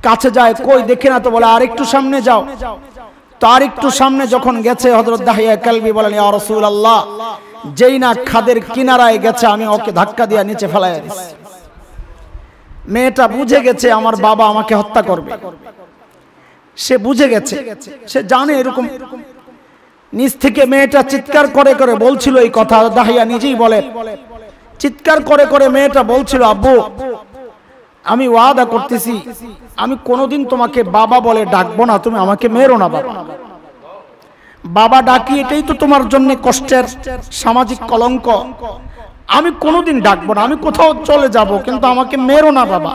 কাছে যায়, কই দেখে না তো। বলে আর একটু সামনে যাও। তো আর একটু সামনে যখন গেছে, হযরত দাহিয়া কালবি বলেন ইয়া রাসূলুল্লাহ, যেই না খাদের কিনারায় গেছে আমি ওকে ধাক্কা দিয়ে নিচে ফেলাইয়া দিছি। মেয়েটা বুঝে গেছে আমার বাবা আমাকে হত্যা করবে, সে বুঝে গেছে, সে জানে এরকম। নিজ থেকে মেয়েটা চিৎকার করে করে বলছিল এই কথা, দাহিয়া নিজেই বলে চিৎকার করে করে মেয়েটা বলছিল আব্বু আমি ওয়াদা করতেছি আমি কোনোদিন তোমাকে বাবা বলে ডাকবো না, তুমি আমাকে মেরো না বাবা। বাবা ডাকি এটাই তো তোমার জন্য কষ্টের, সামাজিক কলঙ্ক। আমি কোনোদিন ডাকবো না, আমি কোথাও চলে যাব, কিন্তু আমাকে মেরো না বাবা।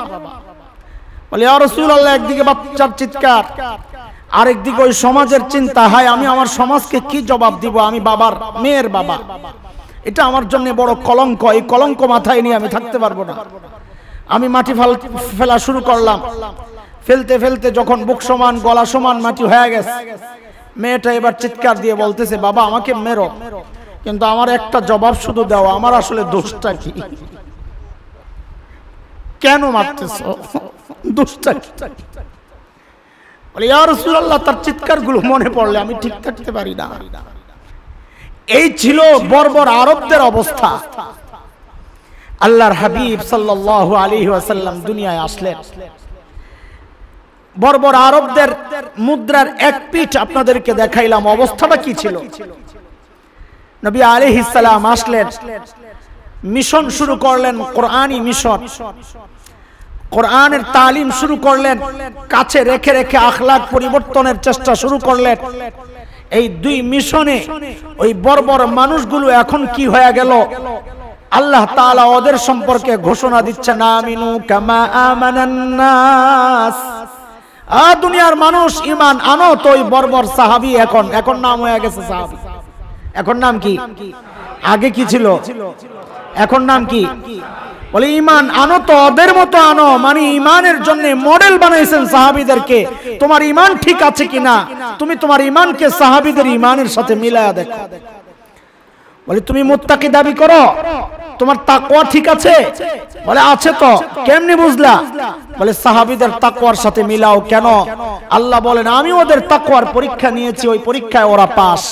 বলে ইয়া রাসূলুল্লাহ, একদিকে বাচ্চার চিৎকার, আরেকদিকে ওই সমাজের চিন্তা, হায় আমি আমার সমাজকে কি জবাব দিব, আমি বাবার, মেয়ের বাবা, এটা আমার জন্য বড় কলঙ্ক, এই কলঙ্ক মাথায় নিয়ে আমি থাকতে পারবো না। আমি মাটি ফেলা শুরু করলাম। ফেলতে ফেলতে যখন বুক সমান গলা সমান মাটি হয়ে গেছে, মেয়েটা এবার চিৎকার দিয়ে বলতেছে বাবা আমাকে মেরো, কিন্তু আমার একটা জবাব শুধু দাও, আমার আসলে দোষটা কি, কেন মারতেছো, দোষটা কি? বলে ইয়া রাসূলুল্লাহ, তার চিৎকারগুলো মনে পড়লে আমি ঠিক থাকতে পারি না। এই ছিল বর্বর আরবদের অবস্থা। আল্লাহর হাবিব সাল্লাল্লাহু আলাইহি ওয়াসাল্লাম দুনিয়ায় আসলেন। বর্বর আরবদের মুদ্রার এক পিঠ আপনাদেরকে দেখাইলাম, অবস্থাটা কি ছিল। নবী আলাইহিস সালাম আসলেন, মিশন শুরু করলেন, কোরআনী মিশন, কোরআনের তালিম শুরু করলেন, কাছে রেখে রেখে আখলাক পরিবর্তনের চেষ্টা শুরু করলেন। এই দুই মিশনে ওই বর্বর মানুষগুলো এখন কি হয়ে গেল, আল্লাহ তাআলা ওদের সম্পর্কে ঘোষণা দিচ্ছেন, আমিনু কামা আমানান নাস। দুনিয়ার মানুষ ঈমান আনো। তো ওই বর্বর সাহাবী এখন নাম হয়ে গেছে সাহাবী। এখন নাম কি? আগে কি ছিল? এখন নাম কি? বলে ঈমান আনো তো ওদের মতো আনো, মানে ঈমানের জন্য মডেল বানাইছেন সাহাবীদেরকে। তোমার ঈমান ঠিক আছে কিনা, তুমি তোমার ঈমানকে সাহাবীদের ঈমানের সাথে মিলায়া দেখো। বলে তুমি মুত্তাকি দাবি করো, তোমার তাকওয়া ঠিক আছে? বলে আছে। তো কেমনে বুঝলা? বলে সাহাবীদের তাকওয়ার সাথে মিলাও। কেন? আল্লাহ বলেন আমি ওদের তাকওয়ার পরীক্ষা নিয়েছি, ওই পরীক্ষায় ওরা পাস।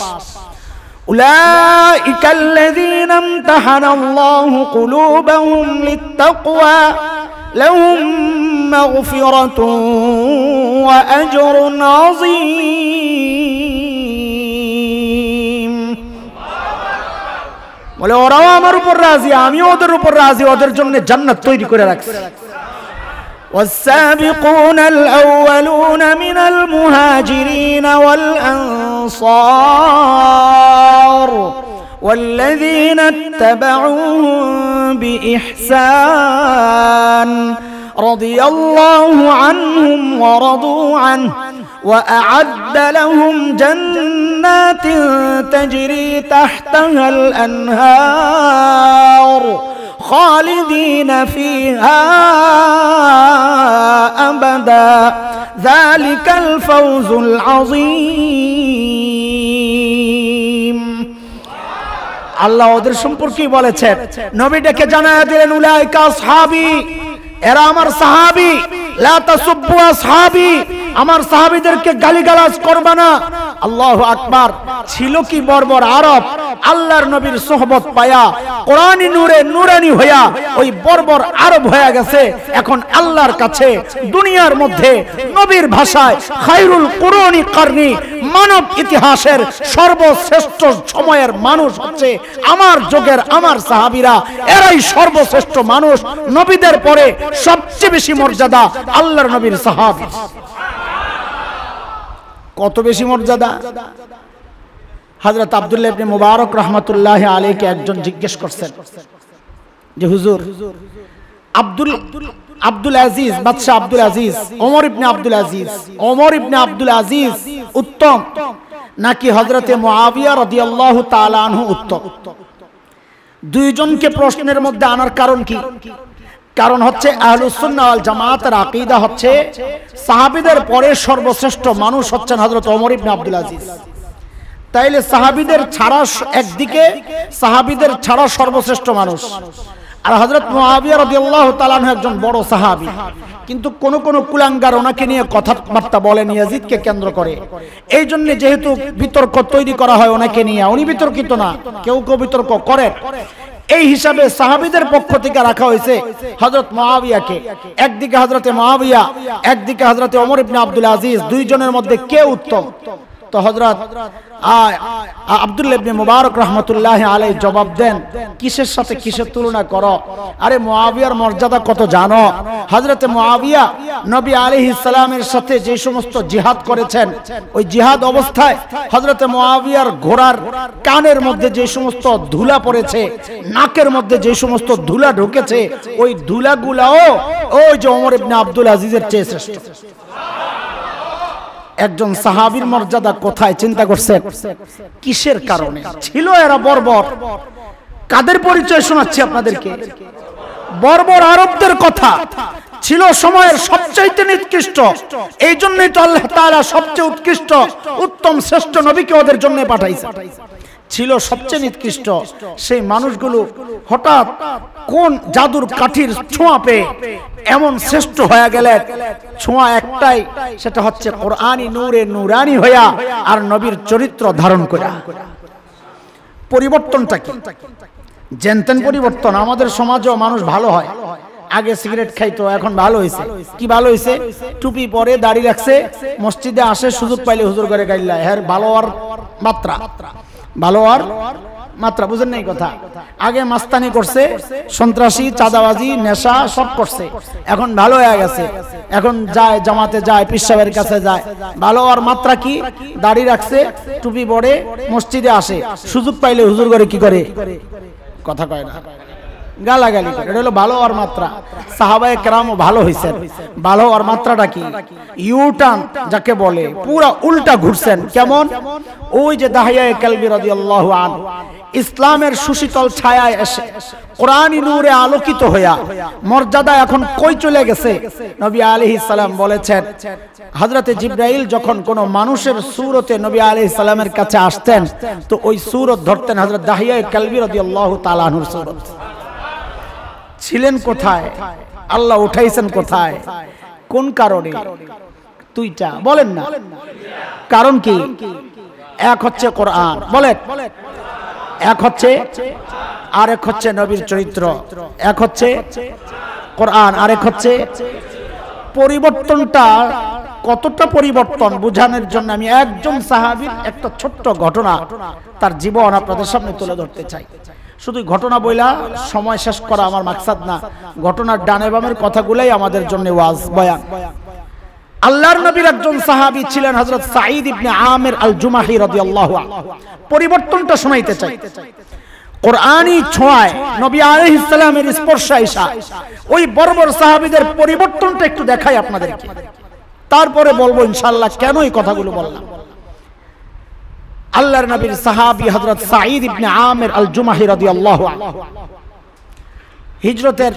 উলাইকা আল্লাযীনা ইমতাহানাল্লাহু কুলুবাহুম লিত্তাকওয়া লাহুম মাগফিরাতুন ওয়া আজরুন আযীম। বলে ওরাও আমার উপর রাজি, আমিও ওদের উপর রাজি, ওদের জন্য জান্নাত তৈরি করে রাখছি। والسابقون الأولون من المهاجرين والأنصار والذين اتبعوهم بإحسان رضي الله عنهم ورضوا عنه وأعد لهم جنات تجري تحتها الأنهار خالدين فيها أبدا ذلك الفوز العظيم। আল্লাহ ওদের সম্পর্কে বলেছেন, নবী ডেকে জানায়া দিলেন উলাইকা আসহাবী, এরা আমার সাহাবী, লা তাসুব্বু আসহাবী, আমার সাহাবীদেরকে গালিগালাজ করবে না। আল্লাহু আকবার। ছিল কি বর্বর আরব, আল্লাহর নবীর সোহবত পায়া কোরআনী নূরে নূরানী হইয়া ওই বর্বর আরব হয়ে গেছে। এখন আল্লাহর কাছে দুনিয়ার মধ্যে নবীর ভাষায় খায়রুল কুরুনি কারনি, মানব ইতিহাসের সর্বশ্রেষ্ঠ সময়ের মানুষ হচ্ছে আমার যুগের আমার সাহাবীরা। এরাই সর্বশ্রেষ্ঠ মানুষ। নবীদের পরে সবচেয়ে বেশি মর্যাদা আল্লাহর নবীর সাহাবী। কত বেশি মর্যাদা! হযরত আব্দুল্লাহ ইবনে মুবারক রাহমাতুল্লাহি আলাইহি একজন জিজ্ঞেস করছেন যে হুজুর, আব্দুল আজিজ, বাদশা আব্দুল আজিজ, ওমর ইবনে আব্দুল আজিজ উত্তম নাকি হযরতে মুআবিয়া রাদিয়াল্লাহু তাআলা আনহু উত্তম? দুইজনকে প্রশ্নের মধ্যে আনার কারণ কি? কারণ হচ্ছে আহলুস সুন্নাহ ওয়াল জামাতের আকীদা হচ্ছে সাহাবীদের পরে সর্বশ্রেষ্ঠ মানুষ হচ্ছেন হযরত ওমর ইবনে আব্দুল আজিজ। তাইলে সাহাবীদের ছাড়া একদিকে সাহাবীদের ছাড়া সর্বশ্রেষ্ঠ মানুষ, আর হযরত মুআবিয়া রাদিয়াল্লাহু তাআলা আনহু একজন বড় সাহাবী। কিন্তু কোন কোন কুলাঙ্গার ওনাকে নিয়ে কথাবার্তা বলেন ইয়াজিদকে কেন্দ্র করে। এই জন্য যেহেতু বিতর্ক তৈরি করা হয় ওনাকে নিয়ে, উনি বিতর্কিত না, কেউ কেউ বিতর্ক করেন। এই হিসাবে সাহাবীদের পক্ষ থেকে রাখা হয়েছে হযরত মুআবিয়াকে। একদিকে হযরতে মুআবিয়া, একদিকে হযরতে ওমর ইবনে আব্দুল আজিজ, দুইজনের মধ্যে কে উত্তম? তো হযরত আব্দুল্লাহ ইবনে মুবারক রাহমাতুল্লাহি আলাইহি জবাব দেন, কিসের সাথে কিসের তুলনা করো? আরে মুআবিয়ার মর্যাদা কত জানো? হযরতে মুআবিয়া নবী আলাইহিস সালামের সাথে যে সমস্ত জিহাদ করেছেন, ওই জিহাদ অবস্থায় হযরতে মুআবিয়ার ঘোড়ার কানের মধ্যে যে সমস্ত ধুলা পড়েছে, নাকের মধ্যে যে সমস্ত ধুলা ঢুকেছে, ওই ধুলাগুলাও ওই যে ওমর ইবনে আব্দুল আজিজের চেয়ে শ্রেষ্ঠ। একজন সাহাবীর মর্যাদা কোথায় চিন্তা করছেন? কিসের কারণে ছিল এরা বর্বর? কাদের পরিচয় শোনাচ্ছি আপনাদেরকে? বর্বর আরবদের কথা। ছিল সময়ের সবচাইতে নিকৃষ্ট। এই জন্যই তো আল্লাহ তাআলা সবচেয়ে উৎকৃষ্ট উত্তম শ্রেষ্ঠ নবীকে ওদের জন্য পাঠাইছেন। ছিল সবচেয়ে নিকৃষ্ট, সেই মানুষগুলো হঠাৎ কোন জাদুর কাঠির ছোঁয়া পেয়ে এমন শ্রেষ্ঠ হয়ে গেলেন। ছোঁয়া একটাই, সেটা হচ্ছে কোরআনী নূরে নূরানি হইয়া আর নবীর চরিত্র ধারণ করা। পরিবর্তনটা কি? জেনতেন পরিবর্তন। আমাদের সমাজেও মানুষ ভালো হয়। আগে সিগারেট খাইতো, এখন ভালো হয়েছে। কি ভালো হয়েছে? টুপি পরে, দাড়ি রাখছে, মসজিদে আসে, সুযোগ পাইলে হুজুর করে গাইলা। হ্যাঁ, ভালো আর মাত্রা, ভালো আর মাত্রা, বুঝেন নাই কথা? আগে মাস্তানি করছে, সন্ত্রাসী, চাঁদাবাজি, নেশা সব করছে, এখন ভালো হয়ে গেছে। এখন যায়, জামাতে যায়, পীর সাহেবের কাছে যায়। ভালো আর মাত্রা কি? দাড়ি রাখছে, টুপি পরে, মসজিদে আসে, সুযোগ পাইলে হুজুর করে কি করে? কথা কয় না, গালাগালি করে। এটা হলো ভালো আর মাত্রা। সাহাবায়ে কেরামও ভালো হয়েছেন। ভালো আর মাত্রাটা কি? ইউটার্ন যাকে বলে, পুরা উল্টা ঘুরছেন। কেমন? ওই যে দাহিয়ায়ে কালবি রাদিয়াল্লাহু আনহু ইসলামের সুশীতল ছায়ায় এসে কোরআনী নূরে আলোকিত হইয়া মর্যাদা এখন কই চলে গেছে। নবী আলাইহিস সালাম বলেছেন, হযরতে জিবরাইল যখন কোন মানুষের সূরতে নবী আলাইহিস সালামের কাছে আসতেন, তো ওই সূরত ধরতেন হযরত দাহিয়ায়ে কালবি রাদিয়াল্লাহু তাআলা আনহুর সূরত। ছিলেন কোথায়? আল্লাহ উঠাইছেন কোথায়? কোন কারণে? দুইটা বলেন না। কারণ কি? এক হচ্ছে কোরআন, বলেন। এক হচ্ছে, আর এক হচ্ছে নবীর চরিত্র। এক হচ্ছে কোরআন, আরেক হচ্ছে পরিবর্তনটা। কতটা পরিবর্তন বোঝানোর জন্য আমি একজন সাহাবীর একটা ছোট্ট ঘটনা, তার জীবন আপনাদের সামনে তুলে ধরতে চাই। শুধু ঘটনা বইলা সময় শেষ করা আমার মাকসাদ না, ঘটনার ডানে বামের কথাগুলাই আমাদের জন্য ওয়াজ বয়ান। আল্লাহর নবীর একজন সাহাবী ছিলেন হযরত সাঈদ ইবনে আমির আল জুমাহি রাদিয়াল্লাহু আনহু। পরিবর্তনটা শোনাইতে চাই। কোরআনী ছোঁয়ায় নবী আলাইহিস সালামের স্পর্শ আইসা ওই বড় বড় সাহাবীদের পরিবর্তনটা একটু দেখাই আপনাদেরকে, তারপরে বলবো ইনশাআল্লাহ কেন এই কথাগুলো বললাম। আল্লাহর নবীর সাহাবী হযরত সাঈদ ইবনে আমির আল জুমাহি রাদিয়াল্লাহু আনহু হিজরতের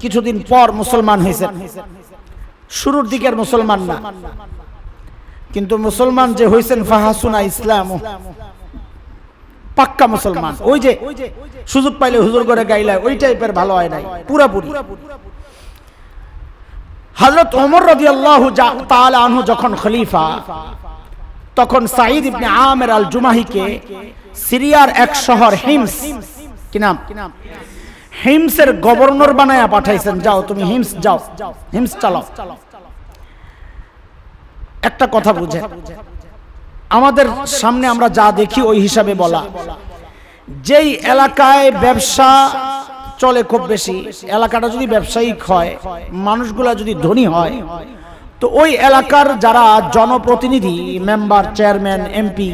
কিছুদিন পর মুসলমান হয়েছেন। শুরুর দিকের মুসলমান না, কিন্তু মুসলমান যে হয়েছেন ফাহাসুনা ইসলাম, পাক্কা মুসলমান। ওই যে সুযোগ পাইলে হুজুর করে গাইলা, ওই টাইপের ভালো হয় নাই পুরাপুরি। হযরত ওমর রাদিয়াল্লাহু তাআলা আনহু যখন খলিফা, তখন সাঈদ ইবনে আমির আল জুমাহিকে সিরিয়ার এক শহর হিমস, কি নাম? হিমসের গভর্নর বানায়া পাঠাইছেন, যাও তুমি হিমস যাও, হিমস চালাও। একটা কথা বুঝে, আমাদের সামনে আমরা যা দেখি ওই হিসাবে বলা। যেই এলাকায় ব্যবসা চলে খুব বেশি, এলাকাটা যদি ব্যবসায়িক হয়, মানুষগুলা যদি ধনী হয়, তো ওই এলাকার যারা জনপ্রতিনিধি, মেম্বার, চেয়ারম্যান, এমপি,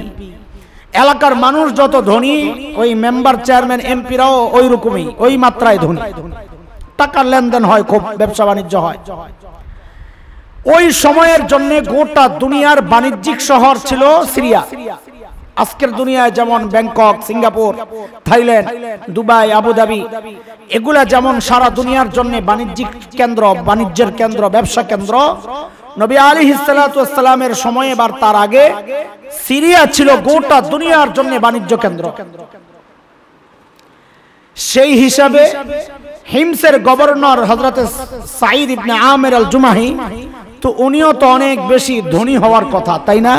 এলাকার মানুষ যত ধনী, ওই মেম্বার, চেয়ারম্যান, এমপিরাও ওই রকমই, ওই মাত্রায় ধনী। টাকার লেনদেন হয়, খুব ব্যবসা বাণিজ্য হয়। ওই সময়ের জন্য গোটা দুনিয়ার বাণিজ্যিক শহর ছিল সিরিয়া। আজকের দুনিয়ায় যেমন Bangkok, Singapore, Thailand, Dubai, Abu Dhabi, এগুলা যেমন সারা দুনিয়ার জন্য বাণিজ্যিক কেন্দ্র, বাণিজ্যের কেন্দ্র, ব্যবসা কেন্দ্র, নবী আলাইহিস সালাতু ওয়াস সালামের সময়ে বা তার আগে সিরিয়া ছিল গোটা দুনিয়ার জন্য বাণিজ্য কেন্দ্র। সেই হিসাবে হিমসের গভর্নর হযরত সাঈদ ইবনে আমির আল জুমাহি, তো উনিও তো অনেক বেশি ধনী হওয়ার কথা, তাই না?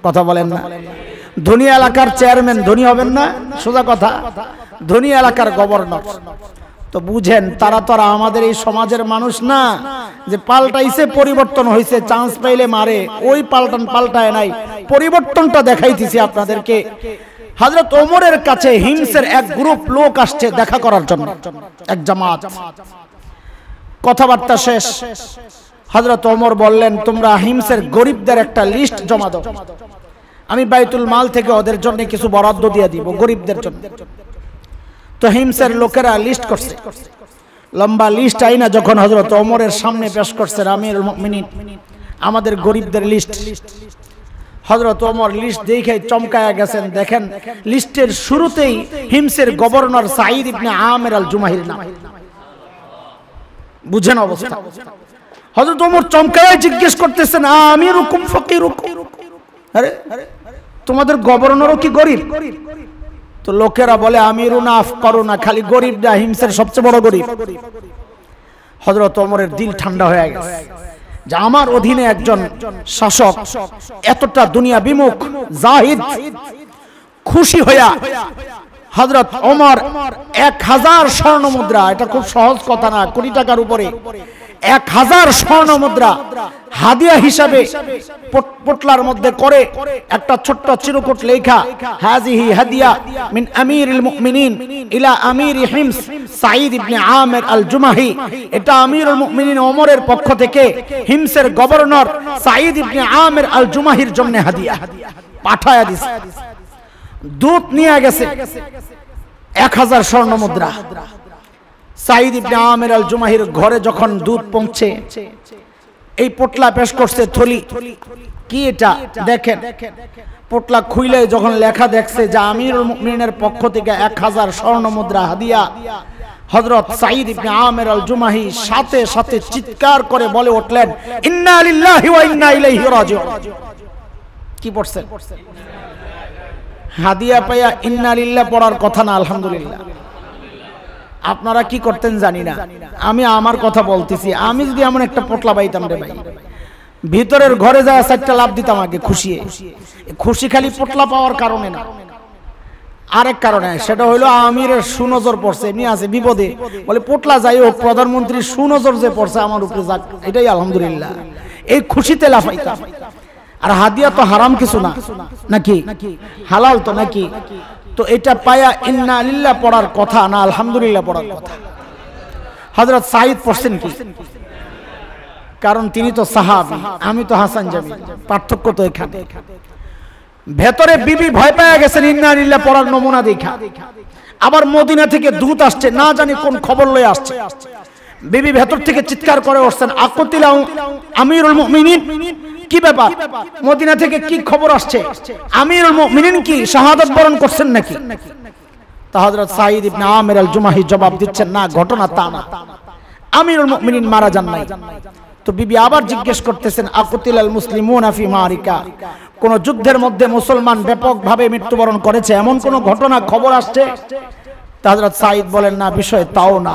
কথা বলেন না? ধনী এলাকার চেয়ারম্যান ধনী হবেন না? সোজা কথা, ধনী এলাকার গভর্নর। তো বুঝেন, তারা তো আর আমাদের এই সমাজের মানুষ না যে পাল্টাইছে, পরিবর্তন হয়েছে, চান্স পাইলে মারে। ওই পাল্টায় নাই, পরিবর্তনটা দেখাইতেছি আপনাদেরকে। হযরত ওমরের কাছে হিমসের এক গ্রুপ লোক আসছে দেখা করার জন্য, এক জামাত। কথাবার্তা শেষ, হযরত ওমর বললেন, তোমরা হিমসের গরিবদের একটা লিস্ট জমা দাও, আমি বাইতুল মাল থেকে ওদের জন্য কিছু বরাদ্দ দিয়ে দিব গরিবদের জন্য। তো হিমসের লোকেরা লিস্ট করছে, লম্বা লিস্ট আইনা যখন হযরত ওমরের সামনে পেশ করছে, আমিরুল মুমিনিন, আমাদের গরিবদের লিস্ট। হযরত ওমর লিস্ট দেখে চমকায়া গেছেন। দেখেন, লিস্টের শুরুতেই হিমসের গভর্নর সাঈদ ইবনে আমির আল জুমাহির নাম। বুঝেন অবস্থা? হযরত ওমর চমকায়া জিজ্ঞেস করতেছেন, আমিরুকুম ফাকিরুকুম, আরে তোমাদের গভর্নরও কি গরিব? তো লোকেরা বলে আমিরুনা আফকারুনা, খালি গরিবরা হিমসের সবচেয়ে বড় গরিব। হযরত ওমরের দিল ঠান্ডা হয়ে গেছে যে আমার অধীনে একজন শাসক এতটা দুনিয়া বিমুখ জাহিদ। খুশি হইয়া হযরত ওমর 1000 স্বর্ণ মুদ্রা, এটা খুব সহজ কথা না, কোটি টাকার উপরে 1000 স্বর্ণ মুদ্রা হাদিয়া হিসাবে পোটলার মধ্যে করে একটা ছোট্ট চিরকুট লেখা, হাযিহি হাদিয়া মিন আমিরুল মুমিনিন ইলা আমিরি হিমস সাঈদ ইবনে আমির আল জুমাহি। এটা আমিরুল মুমিনিন ওমরের পক্ষ থেকে হিমসের গভর্নর সাঈদ ইবনে আমির আল জুমাহির জন্য হাদিয়া পাঠায়া দিছে। দূত নিয়ে গেছে 1000 স্বর্ণ মুদ্রা। সাঈদ ইবনে আমির আল জুমাহির ঘরে যখন দুধ পৌঁছে, এই পোটলা পেশ করছে, থলি কি এটা দেখেন। পোটলা খুইলে যখন লেখা দেখছে যে আমিরুল মুমিনিনের পক্ষ থেকে 1000 স্বর্ণ মুদ্রা হাদিয়া, হযরত সাঈদ ইবনে আমির আল জুমাহি সাথে সাথে চিৎকার করে বলে উঠলেন, ইন্না লিল্লাহি ওয়া ইন্না ইলাইহি রাজিউন। কি পড়ছেন? হাদিয়া পাইয়া ইন্না লিল্লাহ পড়ার কথা না, আলহামদুলিল্লাহ। আপনারা কি করতেন জানি না, আমি আমার কথা বলতেছি। আমি যদি এমন একটা পোটলা পাইতাম রে ভাই, ভিতরের ঘরে যায় 4টা লাভ দিতাম আগে খুশি। খুশি খালি পোটলা পাওয়ার কারণে না, আরেক কারণে, সেটা হলো আমিরের সুনজর পড়ছে। এমনি আছে বিপদে বলে পোটলা যাই হোক, প্রধানমন্ত্রীর সুনজর যে পড়ছে আমার উপরে, যাক এটাই আলহামদুলিল্লাহ। এই খুশিতে লাফাইতাম। আর হাদিয়া তো হারাম কিছু না নাকি, হালাল তো নাকি? তো এটা পায়া ইন্না লিল্লাহ পড়ার কথা না আলহামদুলিল্লাহ পড়ার কথা। হযরত সাঈদ পড়ছেন কি? কারণ তিনি তো সাহাবী, আমি তো হাসান জামি, পার্থক্য তো এখানে। ভেতরে বিবি ভয় পেয়ে গেছেন ইন্না লিল্লাহ পড়ার নমুনা দেখা। আবার মদিনা থেকে দূত আসছে, না জানি কোন খবর লয়ে আসছে। বিবি ভেতর থেকে চিৎকার করে উঠছেন, আকুতিলা আমিরুল মুমিনিন। কি ব্যাপার? মদিনা থেকে কি খবর আসছে? আমিরুল মুমিনিন কি শাহাদাত বরণ করছেন নাকি? তা হযরত সাঈদ ইবনে আমির আল জুমাহি জবাব দিচ্ছেন, না, ঘটনা তা না, আমিরুল মুমিনিন মারা যান নাই। তো বিবি আবার জিজ্ঞেস করতেছেন, আকুতিলাল মুসলিমুনা ফি মারিকা, কোন যুদ্ধের মধ্যে মুসলমান ব্যাপকভাবে মৃত্যুবরণ করেছে এমন কোন ঘটনা খবর আসছে? তা হযরত সাঈদ বলেন, না, বিষয় তাও না।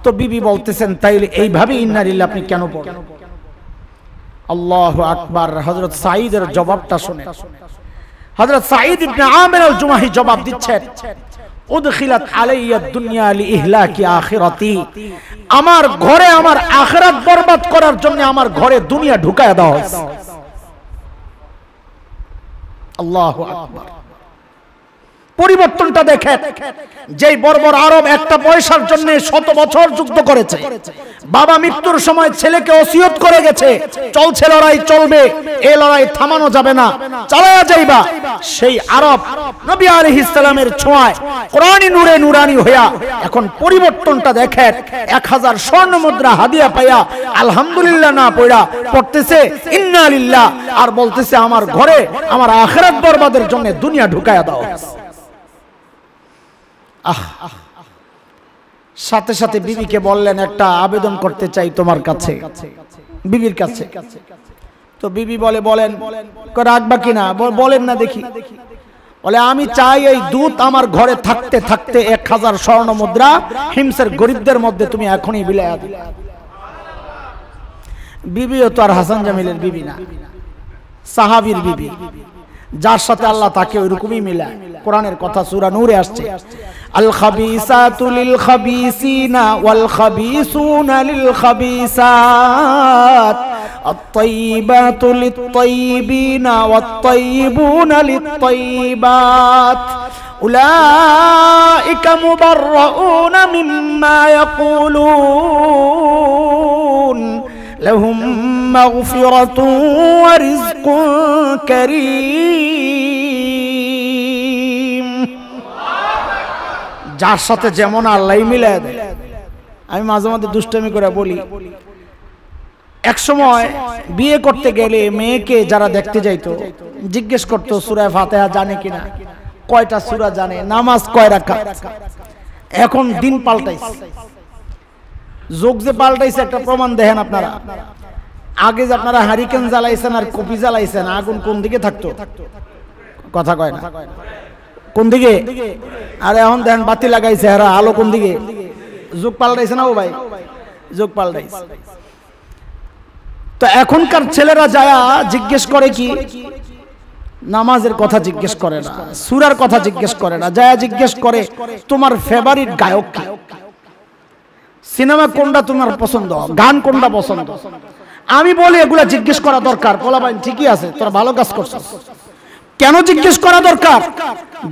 তো বিবি বলতেছেন, তাইলে এইভাবে ইন্না লিল্লাহ আপনি কেন পড়েন? আল্লাহু আকবার। হযরত সাঈদের জবাবটা শুনে হযরত সাঈদ ইবনে আমির আল জুমাহি জবাব দিচ্ছেন, উদখিলাত আলাইয়া দুনিয়া লিইহলাকি আখিরাতি, আমার ঘরে আমার আখিরাত বরবাদ করার জন্য আমার ঘরে দুনিয়া ঢুকায়া দেওয়া হয়েছে। আল্লাহু আকবার। পরিবর্তনটা দেখেন, যেই বর্বর আরব একটা পয়সার জন্য 100 বছর যুদ্ধ করেছে, বাবা মৃত্যুর সময় ছেলেকে ওসিয়ত করে গেছে, চলছে লড়াই, চলবে, এই লড়াই থামানো যাবে না, চালায়া যাইবা। সেই আরব নবী আলাইহিস সালামের ছোঁয়ায় কোরআনী নূরে নূরানি হইয়া এখন পরিবর্তনটা দেখেন। 1000 স্বর্ণ মুদ্রা হাদিয়া পাইয়া আলহামদুলিল্লাহ না পড়া পড়তেছে ইন্না লিল্লাহ, আর বলতেছে আমার ঘরে আমার আখিরাত বরবাদের জন্য দুনিয়া ঢুকায়া দাও। সাথে সাথে বিবিকে বললেন, একটা আবেদন করতে চাই তোমার কাছে, বিবির কাছে। তো বিবি বলে, বলেন। রাখবা কিনা? বলেন না দেখি। বলে, আমি চাই এই দুধ আমার ঘরে থাকতে থাকতে 1000 স্বর্ণ মুদ্রা হিমসের গরিবদের মধ্যে তুমি এখনই বিলায়া দিলে। বিবিও তো আর হাসান জামিলের বিবি না, সাহাবীর বিবি, যার সাথে আল্লাহ তাকে ওইরকমই মিলায়। কোরআনের কথা সূরা নূরে আসছে, আল খাবিসাতু লিল খাবিসিনা ওয়াল খাবিসুনা লিল খাবিসাত আত-তাইয়িবাতু লিত-তাইয়িবিনা ওয়াত-তাইয়িবুনা লিত-তাইয়িবাত উলাইকা মুবাররাউনা মিম্মা ইয়াকুলুন লাহুম মাগফিরাতুন ওয়া রিজকুন কারীম। যার সাথে যেমন আল্লাহ মিলায় দেয়। আমি মাঝে মাঝে দুষ্টামি করে বলি, এক সময় বিয়ে করতে গেলে মেয়েকে যারা দেখতে যাইতো জিজ্ঞেস করতো সূরা ফাতিহা জানে কিনা, কয়টা সূরা জানে, নামাজ কয় রাকাত। এখন দিন পাল্টাইছে, যুগ যে পাল্টাইছে একটা প্রমাণ দেখেন আপনারা। আগে যে আপনারা হারিকেন জ্বালাইছেন আর কপি জ্বালাইছেন, আগুন কোন দিকে থাকতো? কথা কয় না। কোন দিকে? আরে এখন দেখেন বাতি লাগাইছে, এরা আলো কোন দিকে? যুগ পাল্টাইছে না ও ভাই, যুগ পাল্টাইছে। তো এখনকার ছেলেরা যায়া জিজ্ঞেস করে কি, নামাজের কথা জিজ্ঞেস করে না, সূরার কথা জিজ্ঞেস করে না, যায়া জিজ্ঞেস করে তোমার ফেভারিট গায়ক কি, সিনেমা কোনটা তোমার পছন্দ, গান কোনটা পছন্দ। আমি বলি এগুলা জিজ্ঞেস করা দরকার। বলা ভাই ঠিকই আছে, তোরা ভালো কাজ করছিস। কেন জিজ্ঞেস করা দরকার?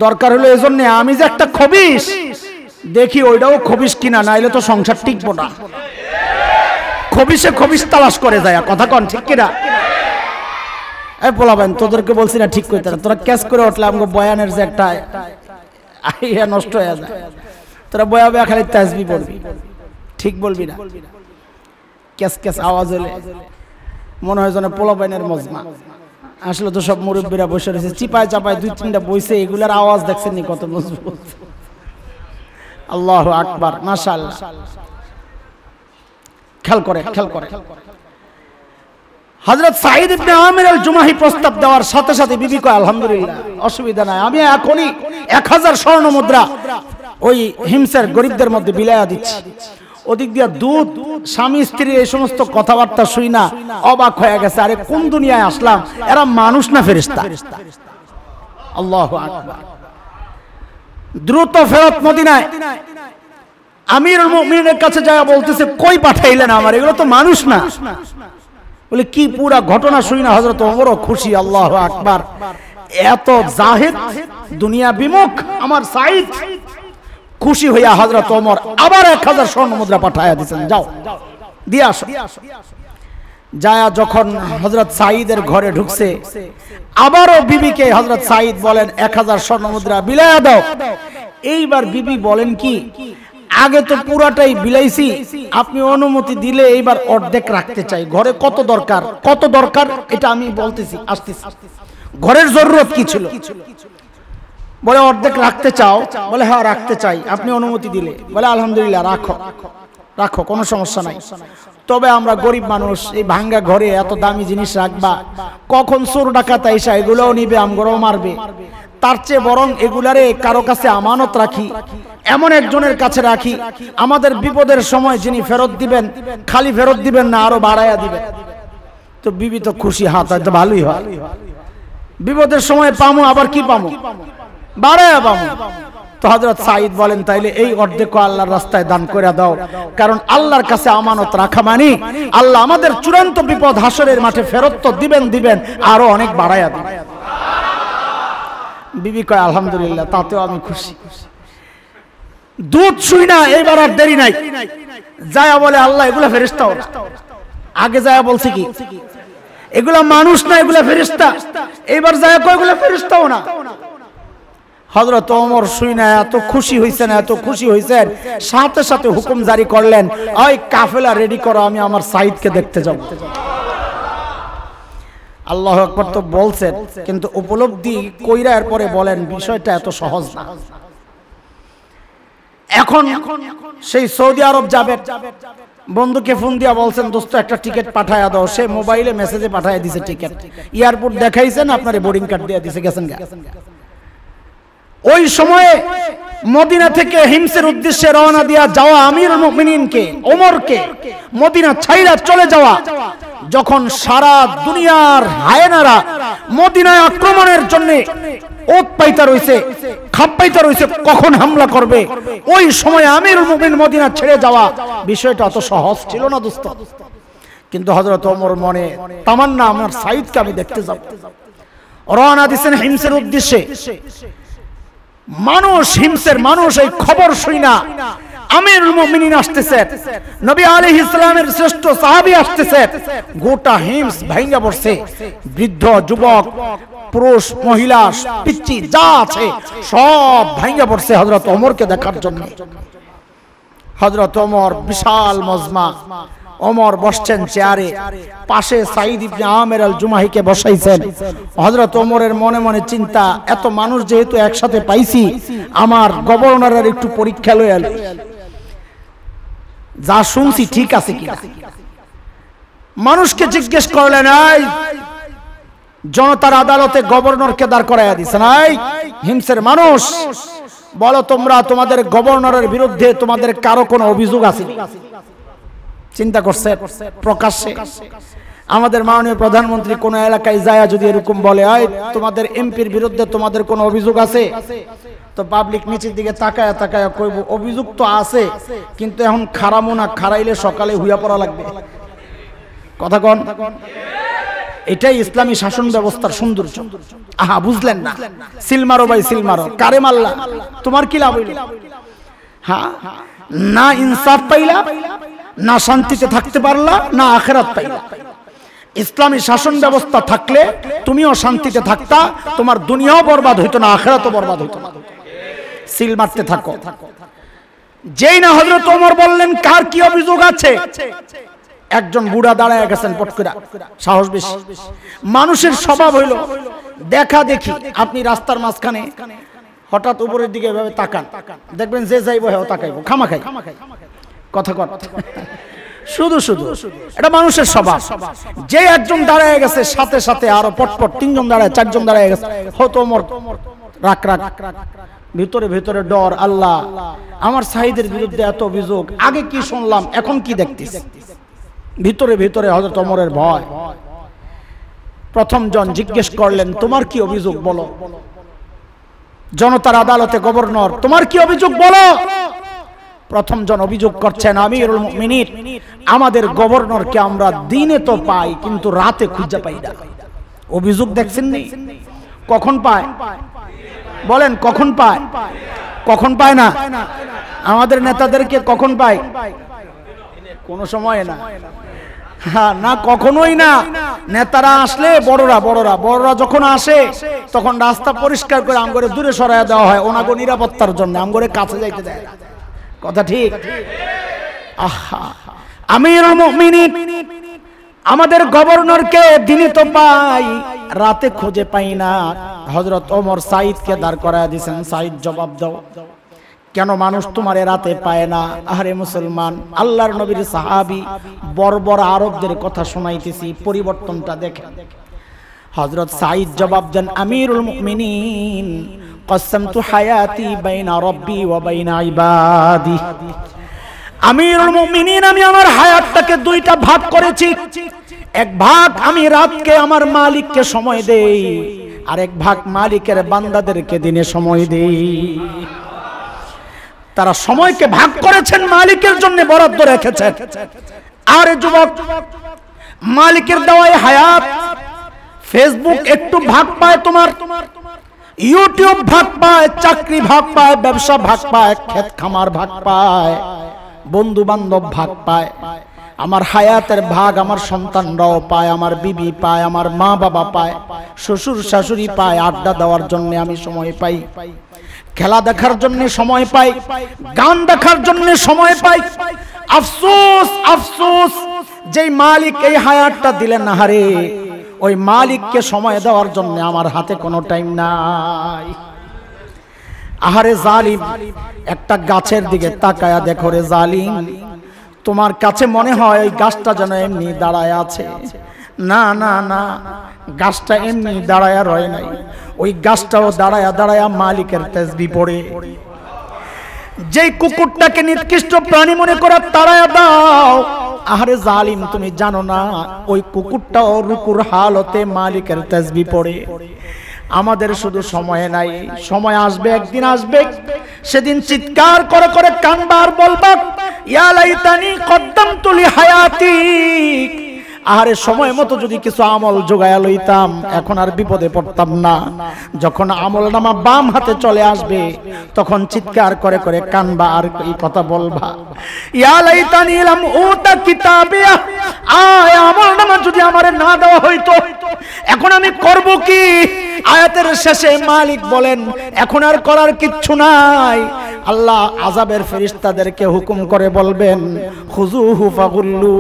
দরকার হলো এজন্য, আমি যে একটা খবিশ দেখি ওইটাও খবিশ কিনা, নাইলে তো সংসার টিকবো না। খবিশে খবিশ তালাশ করে যায়, কথা কন ঠিক কিনা? এই বলা ভাই তোদেরকে বলছি না ঠিক করতে, তোরা ক্যাচ করে উঠলে আমাকে বয়ানের যে একটা আইয়া নষ্ট হয়ে যায়। তোরা বয়া বয়া খালি তাসবিহ পড়বি, ঠিক বলবি না। ক্যাস ক্যাস আওয়াজ হলে মনে হয় যেন পোলাপাইনের মজমা। আসলে তো সব মুরব্বীরা বসে রয়েছে, চিপায় চাপায় দুই তিনটা বইছে, এগুলার আওয়াজ দেখছেন নি কত মজবুত। আল্লাহু আকবার, মাশাআল্লাহ। খেয়াল করে খেয়াল করে হযরত সাঈদ ইবনে আমির আল জুমাহি প্রস্তাব দেওয়ার সাথে সাথে বিবি কয় আলহামদুলিল্লাহ, অসুবিধা নাই, আমি এখনই 1000 স্বর্ণ মুদ্রা ওই হিমসের গরিবদের মধ্যে বিলায়া দিচ্ছি। ওদিক দিয়া দুধ স্বামী স্ত্রী এই সমস্ত কথাবার্তা শুই না অবাক হয়ে গেছে, আরে কোন দুনিয়ায় আসলাম, এরা মানুষ না ফেরেশতা। আল্লাহু আকবার। দ্রুত ফেরত মদিনায়। আমিরুল মুমিনের কাছে যায় বলতেছে কই পাঠাইলেন আমার, এগুলো তো মানুষ না। বলে কি? পুরা ঘটনা শুই না হযরত ওমরও খুশি। আল্লাহু আকবার। এত জাহিদ দুনিয়া বিমুখ আমার সাঈদ খুশি হইয়া হযরত ওমর আবার 1000 স্বর্ণ মুদ্রা পাঠায়া দিয়েছেন, যাও দিয়ে আসো। যায়া যখন হযরত সাঈদের ঘরে ঢুকছে, আবারও বিবিকে হযরত সাঈদ বলেন 1000 স্বর্ণ মুদ্রা বিলায়া দাও। এইবার বিবি বলেন কি, আগে তো পুরাটাই বিলাইছি, আপনি অনুমতি দিলে এইবার অর্ধেক রাখতে চাই। ঘরে কত দরকার, কত দরকার এটা আমি বলতেছি, আসতেছি। ঘরের জরুরত কি ছিল? বলে অর্ধেক রাখতে চাও? বলে হ্যাঁ রাখতে চাই, আপনি অনুমতি দিলে। বলে আলহামদুলিল্লাহ, রাখো রাখো, কোনো সমস্যা নাই। তবে আমরা গরিব মানুষ, এই ভাঙ্গা ঘরে এত দামি জিনিস রাখবা, কখন চোর ডাকাত আইসা এগুলোও নিবে, আমগরও মারবে। তার চেয়ে বরং এগুলারে কারো কাছে আমানত রাখি, এমন একজনের কাছে রাখি আমাদের বিপদের সময় যিনি ফেরত দিবেন, খালি ফেরত দিবেন না, আরো বাড়াইয়া দিবেন। তো বিবি তো খুশি, হাত হয়তো ভালোই হয়, বিপদের সময় পামু, আবার কি পামু, বাড়াইয়া পামু। তো হযরত সাঈদ বলেন তাইলে এই অর্ধেক আল্লাহর রাস্তায় দান করে দাও, কারণ আল্লাহর কাছে আমানত রাখা মানে আল্লাহ আমাদের চূড়ান্ত বিপদ হাসরের মাঠে ফেরত তো দিবেন দিবেন, আরো অনেক বাড়াইয়া দিবেন। বিবি কয় আলহামদুলিল্লাহ, তাতেও আমি খুশি। দুধ শুই না, এইবার আর দেরি নাই, যায়া বলে আল্লাহ এগুলা ফেরেশতা। আগে যায়া বলছে কি এগুলা মানুষ না, এগুলা ফেরেশতা। এইবার যায়া কয় এগুলা ফেরেশতাও না। হযরত ওমর শুই না এত খুশি হইছেন, এত খুশি হইছেন, সাথে সাথে হুকুম জারি করলেন, ওই কাফেলা রেডি করো, আমি আমার সাঈদকে দেখতে যাব। আল্লাহু আকবার তো বলছেন, কিন্তু উপলব্ধি কইরা এর পরে বলেন বিষয়টা এত সহজ না। এখন সেই সৌদি আরব যাবে, বন্ধুকে ফোন দিয়া বলছেন দোস্ত একটা টিকিট পাঠায়া দাও। সে মোবাইলে মেসেজে পাঠায়া দিছে টিকিট, এয়ারপোর্ট দেখাইছেন, আপনার বোর্ডিং কার্ড দিয়া দিছে, গেছেন গা। ওই সময়ে মদিনা থেকে হিমসের উদ্দেশ্যে রওনা দিয়া যাওয়া আমিরুল মুমিনিনকে, ওমরকে মদিনা ছাইরা চলে যাওয়া, যখন সারা দুনিয়ার হায়েনারা মদিনায় আক্রমণের জন্য ওত পাইতা রইছে, খাপ পাইতা রইছে কখন হামলা করবে, ওই সময় আমিরুল মুমিনিন মদিনা ছেড়ে যাওয়া বিষয়টা অত সহজ ছিল না দোস্ত। কিন্তু হযরত ওমর মনে তামান্না, আমার সাঈদকে আমি দেখতে যাব। রওনা দিয়েছেন হিমসের উদ্দেশ্যে। মানুষ, হিমসের মানুষ এই খবর শুই না আমিরুল মুমিনিন আসতেছে, নবী আলাইহিস সালামের শ্রেষ্ঠ সাহাবী আসতেছে, গোটা হিমস ভাঙা পড়ছে, বৃদ্ধ যুবক পুরুষ মহিলা পিচ্চি যা আছে সব ভাঙা পড়ছে হযরত ওমরকে দেখার জন্য। হযরত ওমর বিশাল মজমা, ওমর বসছেন চেয়ারে, পাশে সাঈদ ইবনে আমির আল জুমাহিকে বসাইছেন। হযরত ওমরের মনে মনে চিন্তা, এত মানুষ যেহেতু একসাথে পাইছি, আমার গভর্নরের একটু পরীক্ষা লয়ে এলো, যা শুনছি ঠিক আছে কিনা। মানুষকে জিজ্ঞেস করলেন, এই জনতার আদালতে গভর্নরকে দাঁড় করাইয়া দিছেন, এই হিমসের মানুষ, বলো তোমরা তোমাদের গভর্নরের বিরুদ্ধে তোমাদের কারো কোনো অভিযোগ আছে? চিন্তা করছে প্রকাশ্যে আমাদের মাননীয় প্রধানমন্ত্রী কোন এলাকায় যায় যদি এরকম বলে, হয় তোমাদের এমপির বিরুদ্ধে তোমাদের কোনো অভিযোগ আছে, তো পাবলিক নিচের দিকে তাকায় তাকায় কইব অভিযোগ তো আছে, কিন্তু এখন খারামো না, খারাইলে সকালে হুইয়া পড়া লাগবে। কথা কন, এটাই ইসলামী শাসন ব্যবস্থার সৌন্দর্য। আহা, বুঝলেন না? সিল মারো ভাই, সিল মারো। কারে মারলা? তোমার কি লাভ হইল? হ্যাঁ, না ইনসাফ পাইলা, না শান্তিতে থাকতে পারলা, না আখিরাত পাইলা। ইসলামী শাসন ব্যবস্থা থাকলে তুমিও শান্তিতে থাকতা, তোমার দুনিয়াও বরবাদ হইতো না, আখিরাতও বরবাদ হইতো না। সিল মারতে থাকো। যেই না হযরত ওমর বললেন কার কি অভিযোগ আছে, একজন বুড়া দাঁড়ায় গেছেন পট করে, সাহস বেশি। মানুষের স্বভাব হইল দেখা দেখি। আপনি রাস্তার মাঝখানে হঠাৎ উপরের দিকে এভাবে তাকান, দেখবেন যে যাইবো হেও তাকাইবো, খামাখাই। কথা কর, শুধু শুধু এটা মানুষের স্বভাব। যে একজন দাঁড়ায় গেছে সাথে সাথে আরো পটপট তিনজন দাঁড়ায়, চারজন দাঁড়ায় গেছে, হয়তো ওমর রাখ রাখ, ভিতরে ভিতরে ডর, আল্লাহ আমার সাইদের বিরুদ্ধে এত অভিযোগ, আগে কি শুনলাম এখন কি দেখতেছি। ভিতরে ভিতরে হযরত ওমরের ভয়। প্রথম জন জিজ্ঞেস করলেন তোমার কি অভিযোগ বলো। জনতার আদালতে গভর্নর, তোমার কি অভিযোগ বলো। প্রথম জন অভিযোগ করছেন আমিরুল মুমিনিন, আমাদের গভর্নরকে আমরা দিনে তো পাই কিন্তু রাতে খুঁজে পাই না। অভিযোগ দেখছেন নি? কখন পায় বলেন, কখন পায়? কখন পায় না? আমাদের নেতাদেরকে কখন পায়? কোন সময় না। হ্যাঁ, না কখনোই না। নেতারা আসলে বড়রা যখন আসে তখন রাস্তা পরিষ্কার করে আমগরে দূরে সরাইয়া দেওয়া হয়, ওনাগো নিরাপত্তার জন্য, আমগরে কাছে যাইতে দেয়। কথা ঠিক? আহা, আমিরুল মুমিনিন আমাদের গভর্নরকে দিনে তো পাই, রাতে খুঁজে পাই না। হযরত ওমর সাইদকে দাঁড় করায় দিয়েছেন, সাইদ জবাব দাও, কেন মানুষ তোমার রাতে পায় না? আরে মুসলমান, আল্লাহর নবীর সাহাবী বর্বর আরবদের কথা শোনাইতেছি, পরিবর্তনটা দেখেন। হযরত সাইদ জবাব দেন, আমিরুল মুমিনিন কসসমতু হায়াতি বাইনা রব্বি ওয়া বাইনা ইবাদি। আমিরুল মুমিনিন, আমি আমার হায়াতটাকে দুইটা ভাগ করেছি। এক ভাগ আমি রাতকে আমার মালিককে সময় দেই, আর এক ভাগ মালিকের বান্দাদেরকে দিনে সময় দেই। তারা সময়কে ভাগ করেছেন, মালিকের জন্য বরাদ্দ রেখেছেন। আরে যুবক, মালিকের দেওয়ায় হায়াত, ফেসবুক একটু ভাগ পায় তোমার, ইউটিউব ভাগ পায়, চাকরি ভাগ পায়, ব্যবসা ভাগ পায়, ক্ষেত খামার ভাগ পায়, বন্ধু বান্ধব ভাগ পায়, আমার হায়াতের ভাগ আমার সন্তানরাও পায়, আমার বিবি পায়, আমার মা বাবা পায়, শ্বশুর শাশুড়ি পায়, আড্ডা দেওয়ার জন্য আমি সময় পাই, খেলা দেখার জন্য সময় পাই, গান দেখার জন্য সময় পাই। আফসোস আফসোস, যেই মালিক এই হায়াতটা দিলেন না, হারে ওই মালিককে সময় দেওয়ার জন্য আমার হাতে কোনো টাইম নাই। আহারে জালিম, একটা গাছের দিকে তাকায়া দেখো রে জালিম, তোমার কাছে মনে হয় ওই গাছটা যেন এমনি দাঁড়ায় আছে। না না না, গাছটা এমনি দাঁড়ায়া রয় নাই, ওই গাছটাও দাঁড়ায়া দাঁড়ায়া মালিকের তাসবিহ পড়ে। যেই কুকুরটাকে নিকৃষ্ট প্রাণী মনে করে তাড়ায়া দাও, আহারে জালিম তুমি জানো না ওই কুকুরটাও রুকুর হালতে মালিকের তাসবিহ পড়ে। আমাদের শুধু সময় নাই, সময় আসবে, একদিন আসবে, সেদিন চিৎকার করে করে কানবা আর বলবা ইয়া লাইতানি কদ্দামতু লিহায়াতি। আরে সময় মতো যদি কিছু আমল জোগায়া লইতাম, এখন আর বিপদে পড়তাম না। যখন আমল নামা বাম হাতে চলে আসবে, তখন চিৎকার করে করে কানবা আর এই কথা বলবা ইয়া লাইতানি লাম উতা কিতাবিয়া, আয় আমল নামা যদি আমারে না দেওয়া হইতো, এখন আমি করব কি? আয়াতের শেষে মালিক বলেন এখন আর করার কিচ্ছু নাই। আল্লাহ আযাবের ফেরেশতাদেরকে হুকুম করে বলবেন খুযুহু ফাগুল্লু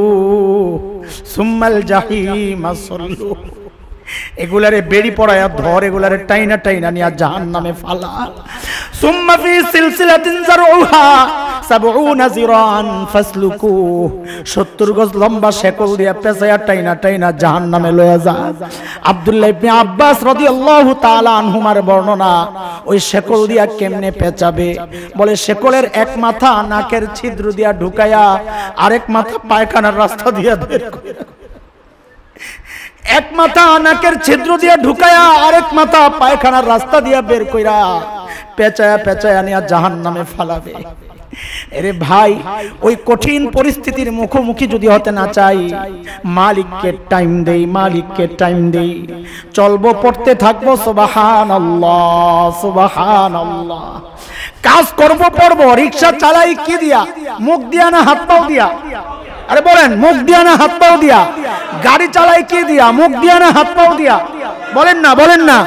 সুম্মাল জাহিমা সাল্লু, এগুলারে বেড়ি পড়ায়া ধর, এগুলারে টাইনা টাইনা নিয়া জাহান্নামে ফালা। সুম্মা ফি সিলসিলাতিন যারউহা সাবউনা জিরান ফাসলুকু, 70 গজ লম্বা শেকল দিয়া পেঁচায়া টাইনা টাইনা জাহান্নামে লয়া যা। আব্দুল্লাহ ইবনে আব্বাস রাদিয়াল্লাহু তাআলা আনহুমার বর্ণনা, ওই শেকল দিয়া কেমনে পেঁচাবে? বলে শেকলের এক মাথা নাকের ছিদ্র দিয়া ঢুকায়া আরেক মাথা পায়খানার রাস্তা দিয়া বের করে, এক মাথা নাকের ছিদ্র দিয়া ঢুকায়া আরেক মাথা পায়খানার রাস্তা দিয়া বের কইরা পেঁচায়া পেঁচায়া নিয়া জাহান্নামে ফালাবে। এরে ভাই, ওই কঠিন পরিস্থিতির মুখোমুখি যদি হতে না চাই, মালিককে টাইম দেই, মালিককে টাইম দেই। চলবো, পড়তে থাকবো সুবহানাল্লাহ সুবহানাল্লাহ। কাজ করব, পড়বো। রিকশা চালাই কি দিয়া? মুখ দিয়া না হাত পাও দিয়া? আরে বলেন, মুখ দিয়া না হাত পাও দিয়া? গাড়ি চালাই কি দিয়া? মুখ দিয়া না হাত পাও দিয়া? বলেন না, বলেন না।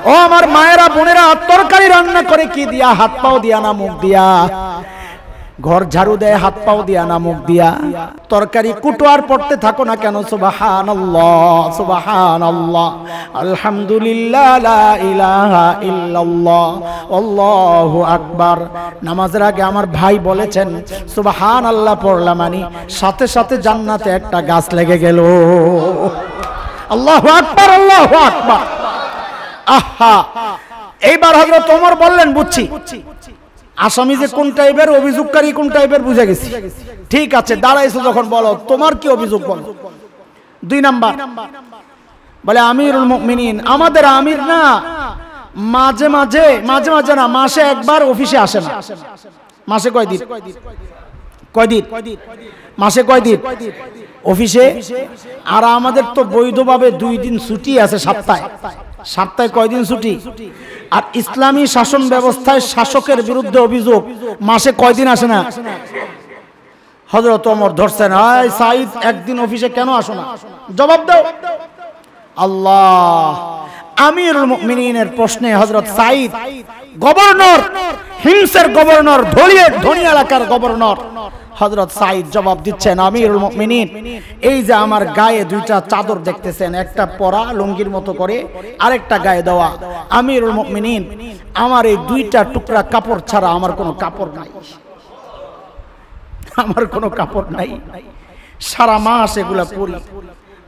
ও আমার মায়েরা, বোনেরা, তরকারি রান্না করে কি দিয়া? হাত পাও দিয়া না মুখ দিয়া? ঘর ঝাড়ু দেয় হাত পাও দিয়া না মুখ দিয়া? তরকারি কুটো আর পড়তে থাকো না কেন সুবহানাল্লাহ সুবহানাল্লাহ, আলহামদুলিল্লাহ, লা ইলাহা ইল্লাল্লাহ, আল্লাহু আকবার। নামাজের আগে আমার ভাই বলেছেন সুবহানাল্লাহ পড়লাম মানে সাথে সাথে জান্নাতে একটা গাছ লেগে গেল। আল্লাহু আকবার, আল্লাহু আকবার। আহা, এইবার হযরত ওমর বললেন, বুঝছি আসামি যে কোন টাইপের, অভিযোগকারী কোন টাইপের বুঝে গেছি। ঠিক আছে, দাঁড়াইছো যখন বলো তোমার কি অভিযোগ বলো। 2 নাম্বার বলে আমিরুল মুমিনিন, আমাদের আমির না মাঝে মাঝে না, মাসে একবার অফিসে আসে না। মাসে কয়দিন? মাসে কয়দিন অফিসে? আর আমাদের তো বৈধভাবে 2 দিন ছুটি আছে সপ্তাহে। সপ্তাহে কয়দিন ছুটি? আর ইসলামী শাসন ব্যবস্থায় শাসকের বিরুদ্ধে অভিযোগ মাসে কয়দিন আসে না? হযরত ওমর ধরছেন, এই সাইদ, একদিন অফিসে কেন আসো না? জবাব দাও। আল্লাহ, আমিরুল মুমিনিনের প্রশ্নে হযরত সাইদ, গভর্নর, হিমসের গভর্নর, ধনী এলাকার গভর্নর হযরত সাইদ জবাব দিচ্ছেন, আমিরুল মুমিনিন, এই যে আমার গায়ে 2টা চাদর দেখতেছেন, একটা পরা লুঙ্গির মতো করে, আরেকটা গায়ে দেওয়া। আমিরুল মুমিনিন, আমার এই 2টা টুকরা কাপড় ছাড়া আমার কোনো কাপড় নাই, আমার কোনো কাপড় নাই। সারা মাস এগুলা পরি,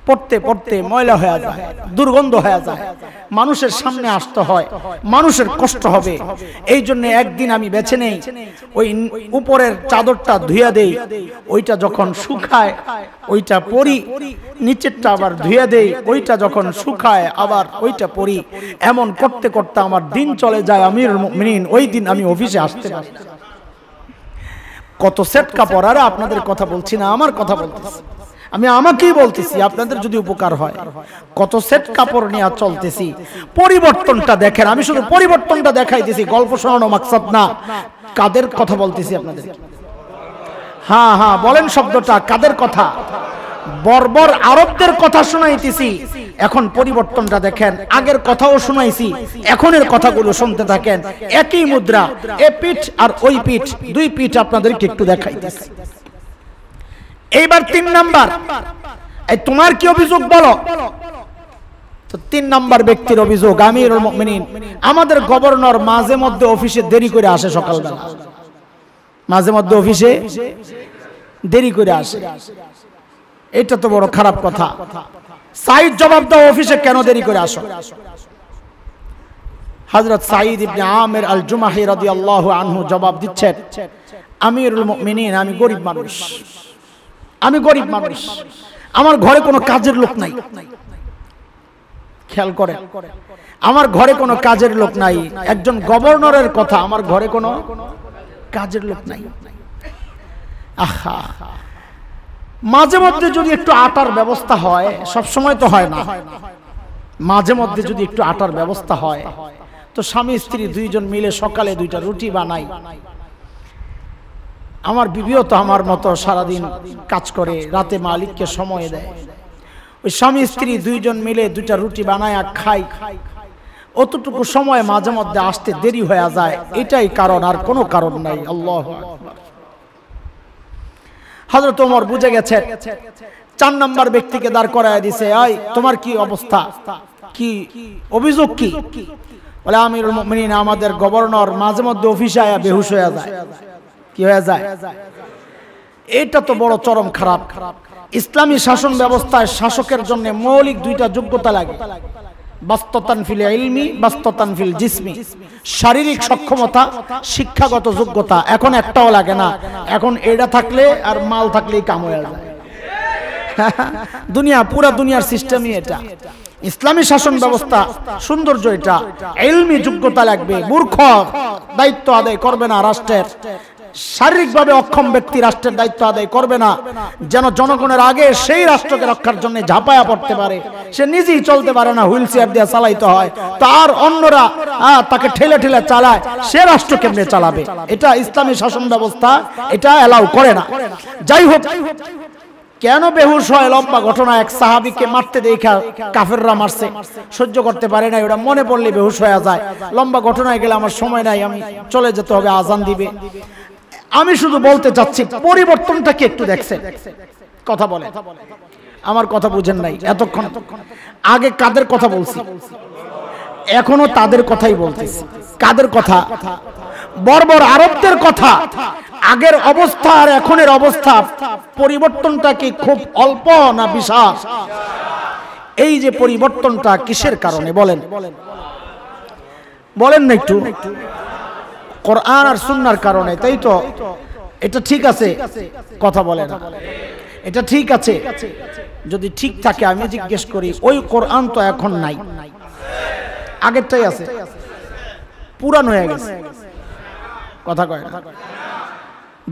পড়তে পড়তে ময়লা হয়ে যায়, দুর্গন্ধ হয়ে যায়, মানুষের সামনে আসতে হয়, মানুষের কষ্ট হবে। এই জন্য একদিন আমি বেছে নেই, ওই উপরের চাদরটা ধুইয়া দেই, ওইটা যখন শুকায় ওইটা পরি, নিচেরটা আবার ধুইয়া দেই, ওইটা যখন শুকায় আবার ওইটা পরি। এমন করতে করতে আমার দিন চলে যায় আমিরুল মুমিনিন, ওই দিন আমি অফিসে আসতে পারি। কত সেট কাপড়! আরে আপনাদের কথা বলছি না, আমার কথা বলতেছি, আমি আমাকেই বলতেছি, আপনাদের যদি উপকার হয়। কত সেট কাপড় নিয়ে চলতেছি। পরিবর্তনটা দেখেন, আমি শুধু পরিবর্তনটা দেখাইতেছি, গল্প শোনানো মাকসাদ না। কাদের কথা বলতেছি আপনাদের? হ্যাঁ হ্যাঁ বলেন শব্দটা, কাদের কথা? বর্বর আরবদের কথা শোনাইতেছি। এখন পরিবর্তনটা দেখেন, আগের কথাও শোনাইছি, এখনের কথাগুলো শুনতে থাকেন। একই মুদ্রা, এ পিঠ আর ওই পিঠ, 2 পিঠ আপনাদেরকে একটু দেখাইতেছি। এইবার 3 নাম্বার, এই তোমার কি অভিযোগ বলো? তো 3 নাম্বার ব্যক্তির অভিযোগ, আমিরুল মুমিনিন, আমাদের গভর্নর মাঝে মধ্যে অফিসে দেরি করে আসে, সকালবেলা মাঝে মধ্যে অফিসে দেরি করে আসে। এটা তো বড় খারাপ কথা। সাইদ জবাব দাও, অফিসে কেন দেরি করে আসো? হযরত সাঈদ ইবনে আমির আল জুমাহি রাদিয়াল্লাহু আনহু জবাব দিচ্ছেন, আমিরুল মুমিনিন, আমি গরিব মানুষ, আমি গরিব মানুষ, আমার ঘরে কোনো কাজের লোক নাই। খেয়াল করে, আমার ঘরে কোনো কাজের লোক নাই। একজন গভর্নরের কথা, আমার ঘরে কোনো কাজের লোক নাই। আহা, মাঝে মধ্যে যদি একটু আটার ব্যবস্থা হয়, সব সময় তো হয় না, মাঝে মধ্যে যদি একটু আটার ব্যবস্থা হয়, তো স্বামী স্ত্রী 2 জন মিলে সকালে 2টা রুটি বানাই। আমার বিবিও তো আমার মতো সারাদিন কাজ করে, রাতে মালিককে সময় দেয়। ওই স্বামী স্ত্রী 2 জন মিলে 2টা রুটি বানায় খাই। অতটুকু সময় মাঝে মধ্যে আসতে দেরি হয়ে যায়, এটাই কারণ, আর কোনো কারণ নাই। আল্লাহু আকবার। হযরত ওমর বুঝে গেছেন। 4 নাম্বার ব্যক্তিকে দাঁড় করায় দিছে, এই তোমার কি অবস্থা, কি অভিযোগ কি? বলে আমিরুল মুমিনিন, আমাদের গভর্নর মাঝে মধ্যে অফিসে আয়া বেহুশ হয়ে যায়। কি হয়ে যায়? এটা তো বড় চরম খারাপ। ইসলামী শাসন ব্যবস্থায় শাসকের জন্য মৌলিক দুইটা যোগ্যতা লাগে, বাস্ততান ফিল ইলমি, বাস্ততান ফিল জিসমি। শারীরিক সক্ষমতা, শিক্ষাগত যোগ্যতা এখন একটাও লাগে না। এখন এটা থাকলে আর মাল থাকলেই কাম হয়ে যায়। দুনিয়া, পুরা দুনিয়ার সিস্টেমই এটা। ইসলামী শাসন ব্যবস্থা সৌন্দর্য এটা। ইলমি যোগ্যতা লাগবে। মূর্খ দায়িত্ব আদায় করবে না রাষ্ট্রের। শারীরিকভাবে অক্ষম ব্যক্তি রাষ্ট্রের দায়িত্ব আদায় করবে না, যেন জনগণের আগে সেই রাষ্ট্রকে রক্ষার জন্য ঝাঁপায়া পড়তে পারে। সে নিজেই চলতে পারে না, হুইল চেয়ার দিয়ে চালাইতে হয়, তার অন্যরা তাকে ঠেলে ঠেলে চালায়, সে রাষ্ট্র কেমনে চালাবে? এটা ইসলামী শাসন ব্যবস্থা এটা এলাও করে না। যাই হোক, কেন বেহুশ হয়? লম্বা ঘটনা। এক সাহাবীকে মারতে দেখা কাফেররা মারছে, সহ্য করতে পারে না, ওটা মনে পড়লে বেহুশ হয়ে যায়। লম্বা ঘটনায় গেলে আমার সময় নাই, আমি চলে যেতে হবে, আজান দিবে। আমি শুধু বলতে চাচ্ছি পরিবর্তনটা কি একটু দেখছেন? কথা বলে, আমার কথা বুঝেন নাই এতক্ষণ। আগে কাদের কথা বলছি? এখনো তাদের কথাই বলতেছি। কাদের কথা? বর্বর আরবদের কথা। আগের অবস্থা আর এখনের অবস্থা পরিবর্তনটা কি খুব অল্প না বিশাল? এই যে পরিবর্তনটা কিসের কারণে বলেন? বলেন না একটু। কোরআন আর সুন্নাহর কারণে, তাই তো? এটা ঠিক আছে? কথা বলে না। এটা ঠিক আছে? যদি ঠিক থাকে আমি জিজ্ঞেস করি, ওই কোরআন তো এখন নাই, আগেরটাই আছে, পুরানো হয়ে গেছে। কথা কয় না?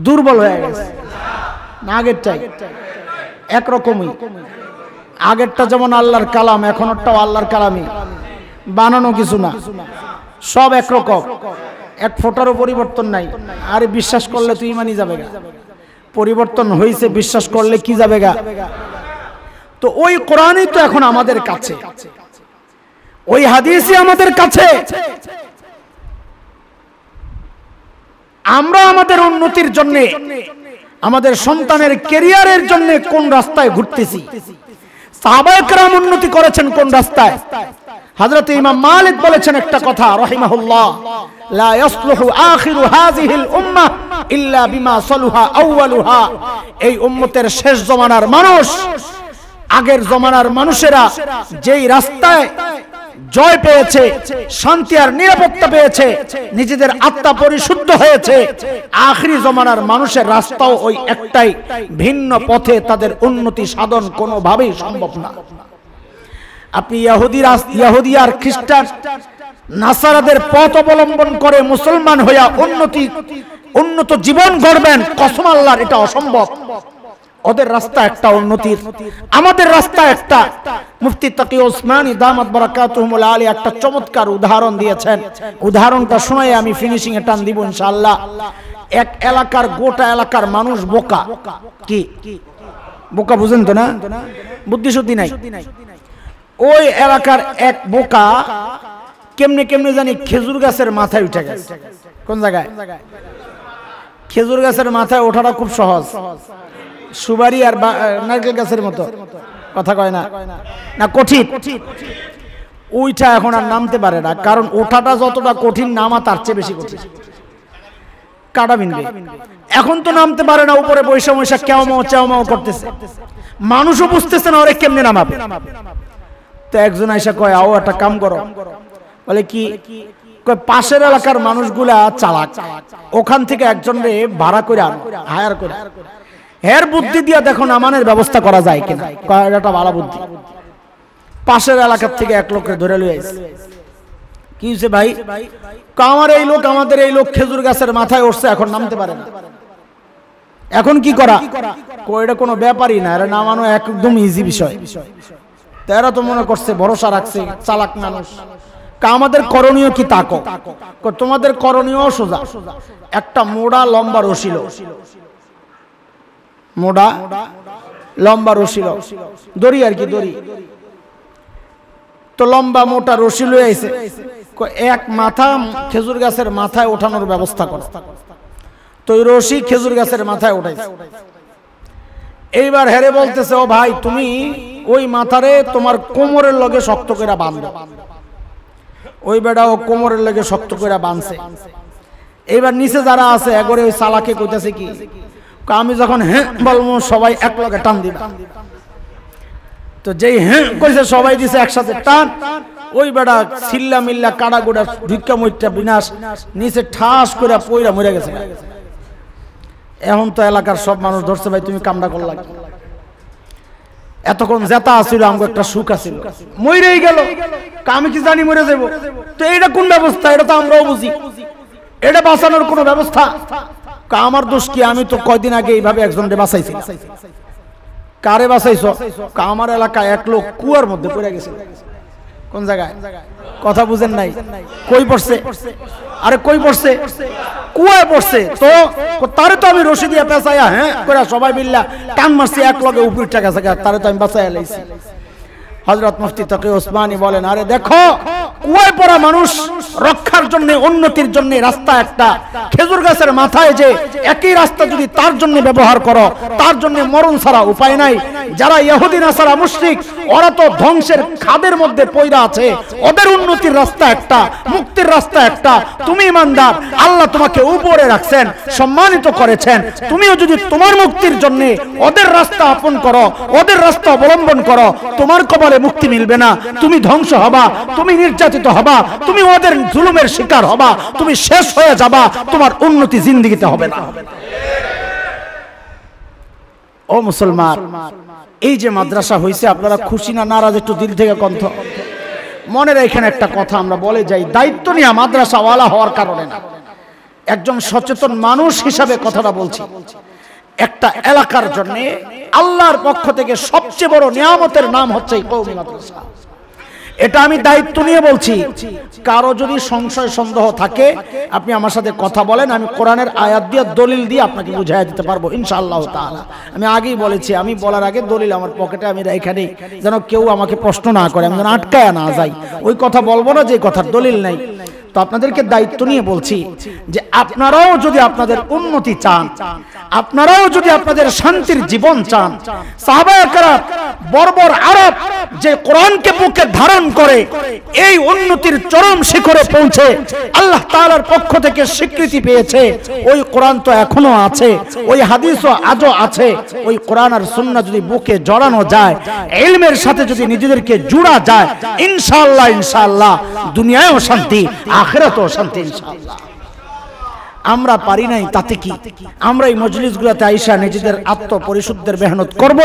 দুর্বল হয়ে গেছে না আগেরটাই? একরকমই। আগেরটা যেমন আল্লাহর কালাম, এখনটাও আল্লাহর কালামই, বানানো কিছু না, সব একরকম, এক ফোঁটারও পরিবর্তন নাই। আরে বিশ্বাস করলে তুই ইমানই যাবে গা। পরিবর্তন হয়েছে, বিশ্বাস করলে কি যাবে গা? তো ওই কোরআনই তো এখন আমাদের কাছে, ওই হাদিসই আমাদের কাছে। আমরা আমাদের উন্নতির জন্য, আমাদের সন্তানের ক্যারিয়ারের জন্য কোন রাস্তায় ঘুরতেছি? সাহাবায়ে কেরাম উন্নতি করেছেন কোন রাস্তায়? হযরত ইমাম মালিক বলেছেন একটা কথা রাহিমাহুল্লাহ, লা ইয়াসলুহু আখিরু হাযিহিল উম্মাহ ইল্লা বিমা সালুহা আউয়ালুহা। এই উম্মতের শেষ জমানার মানুষ, আগের জমানার মানুষেরা যেই রাস্তায় জয় পেয়েছে, শান্তি আর নিরাপত্তা পেয়েছে, নিজেদের আত্মা পরিশুদ্ধ হয়েছে, আখিরি জমানার মানুষের রাস্তাও ওই একটাই। ভিন্ন পথে তাদের উন্নতি সাধন কোনোভাবেই সম্ভব না। আপনি ইহুদি আর খ্রিস্টান নাসারাদের পথ অবলম্বন করে মুসলমান হইয়া উন্নত জীবন গড়বেন, কসম আল্লাহর এটা অসম্ভব। ওদের রাস্তা একটা উন্নতির, আমাদের রাস্তা একটা। মুফতি তাকি ওসমানী দামাত বারাকাতুহুমুল আলী একটা চমৎকার উদাহরণ দিয়েছেন। উদাহরণটা শোনাই আমি ফিনিশিং এ টান দিব ইনশাআল্লাহ। এক এলাকার, গোটা এলাকার মানুষ বোকা। কি বোকা? বুঝেন তো না? বুদ্ধি শুদ্ধি নাই। ওই এলাকার এক বোকা কেমনে কেমনে জানি খেজুর গাছের মাথায় উঠে গেছে। কোন জায়গায়? খেজুর গাছের মাথায় ওঠাটা খুব সহজ, সুবারি আর নারকেল গাছের মতো। কথা কয় না? না কঠিন। ওইটা এখন আর নামতে পারে না, কারণ ওঠাটা যতটা কঠিন, নামা তার চেয়ে বেশি কঠিন। কাটা বিনবে। এখন তো নামতে পারে না, উপরে বৈশা বৈশা কেওমাও চেওমাও করতেছে, মানুষও বুঝতেছে না ওরে কেমনে নামাবে। তো একজন আইসা কয়, আও একটা কাম করো। বলে কি? কয় পাশের এলাকার মানুষগুলা চালাক, ওখান থেকে একজনরে ভাড়া করে আনো, হায়ার করে, এর বুদ্ধি দিয়া দেখো নামানোর ব্যবস্থা করা যায় কিনা। এটা ভালো বুদ্ধি। পাশের এলাকার থেকে এক লোককে ধরে লয়ে আইছে। কি হয়েছে ভাই? আমার এই লোক, আমাদের এই লোক খেজুর গাছের মাথায় উঠছে, এখন নামতে পারে না। এখন কি করা? এটা কোনো ব্যাপারই না, এটা নামানো একদম ইজি বিষয়। তারা তো মনে করছে, ভরসা রাখছে, চালাক মানুষ। আমাদের করণীয় কি? তাকো তোমাদের করণীয় সোজা। একটা মোড়া লম্বা রশিল, মোড়া লম্বা রশিল, দড়ি আর কি, দড়ি তো লম্বা মোটা রশি লয়ে আইছে। এক মাথা খেজুর গাছের মাথায় ওঠানোর ব্যবস্থা করে। তো ওই রশি খেজুর গাছের মাথায় উঠাইছে। এইবার হেরে বলতেছে, ও ভাই, তুমি ওই মাথারে তোমার কোমরের লগে শক্ত করে বাঁধো। ওই বেড়া ও কোমরের লগে শক্ত করে বাঁধছে। এইবার নিচে যারা আছে একবারে ওই সালাকে কইতাছে কি, আমি যখন হ্যাঁ বলবো সবাই এক লগে টান দিবা। তো যেই হ্যাঁ কইছে সবাই দিছে একসাথে টান, ওই বেটা সিল্লা মিল্লা কাড়া গোড়া ঢুক্কা মইটা বিনাশ নিচে ঠাস করে পইরা মরে গেছে। এখন তো এলাকার সব মানুষ ধরছে ভাই তুমি কামড়া করলা, এতক্ষণ জেতা আছিল আমাকে একটা সুখ আছিল, মরেই গেল, আমি কি জানি মরে যাব। তো এইটা কোন ব্যবস্থা? এটা তো আমরাও বুঝি, এটা বাঁচানোর কোন ব্যবস্থা? আমার দোষ কি? আমি তো কয়দিন আগে এইভাবে একজনকে বাঁচাইছি। কারে বাঁচাইছো? আমার এলাকায় এক লোক কুয়ার মধ্যে পড়ে গেছে। কোন জায়গায়? কথা বুঝেন নাই? কই পড়ছে? আরে কই পড়ছে? কুয়ায় পড়ছে। তো তারে তো আমি রশি দিয়ে পেঁচাইয়া হ্যাঁ করে সবাই মিল্লা টান মারছি, এক লগে উপর টাকা জায়গা, তারে তো আমি বাঁচাইয়া লাইছি। হযরত মুফতি তকি ওসমানী বলেন, আরে দেখো কুয়ায় পড়া মানুষ রক্ষার জন্য, উন্নতির জন্য রাস্তা একটা। খেজুর গাছের মাথায় যে একই রাস্তা যদি তার জন্য ব্যবহার করো, তার জন্য মরণ ছাড়া উপায় নাই। যারা ইহুদি নাসারা মুশরিক, ওরা তো ধ্বংসের খাদের মধ্যে পয়রা আছে, ওদের উন্নতির রাস্তা একটা, মুক্তির রাস্তা একটা। তুমি ইমানদার, আল্লাহ তোমাকে উপরে রাখছেন, সম্মানিত করেছেন। তুমিও যদি তোমার মুক্তির জন্য ওদের রাস্তা আপন করো, ওদের রাস্তা অবলম্বন করো, তোমার কবলে মুক্তি মিলবে না, তুমি ধ্বংস হবা, তুমি নির্যাতিত হবা, তুমি ওদের জুলুমের শিকার হবা, তুমি শেষ হয়ে যাবা, তোমার উন্নতি জিন্দেগিতে হবে না। ও মুসলমান, এই যে মাদ্রাসা হয়েছে, আপনারা খুশি না নারাজ? একটু দিল থেকে কণ্ঠ। মনের এখানে একটা কথা আমরা বলে যাই, দায়িত্ব নিয়ে মাদ্রাসাওয়ালা হওয়ার কারণে না, একজন সচেতন মানুষ হিসাবে কথাটা বলছি। একটা এলাকার জন্য আল্লাহর পক্ষ থেকে সবচেয়ে বড় নিয়ামতের নাম হচ্ছে কওমি মাদ্রাসা। এটা আমি দায়িত্ব নিয়ে বলছি। কারো যদি সংশয় সন্দেহ থাকে আপনি আমার সাথে কথা বলেন, আমি কোরআনের আয়াত দিয়ে দলিল দিয়ে আপনাকে বুঝাইয়া দিতে পারবো ইনশাআল্লাহ তাআলা। আমি আগেই বলেছি, আমি বলার আগে দলিল আমার পকেটে আমি রেখে নেই, যেন কেউ আমাকে প্রশ্ন না করে, আমি যেন আটকায়া না যাই। ওই কথা বলবো না যে কথার দলিল নাই। তো আপনাদেরকে দায়িত্ব নিয়ে বলছি যে আপনারাও যদি আপনাদের উন্নতি চান, আপনারাও যদি আপনাদের শান্তির জীবন চান, সাহাবায়ে কেরাম বর্বর আরব যে কোরআনকে বুকে ধারণ করে এই উন্নতির চরম শিখরে পৌঁছে আল্লাহ তাআলার পক্ষ থেকে স্বীকৃতি পেয়েছে, ওই কোরআন তো এখনো আছে, ওই হাদিসও আজও আছে। ওই কোরআন আর সুন্নাহ যদি বুকে জড়ানো যায়, ইলমের সাথে যদি নিজেদেরকে জুড়া যায়, ইনশাআল্লাহ ইনশাআল্লাহ দুনিয়ায়ও শান্তি, আখিরাতেও শান্তি ইনশাআল্লাহ। আমরা পারি নাই তাতে কি? আমরা এই মজলিসগুলোতে আইসা নিজেদের আত্মপরিশুদ্ধের মেহনত করব,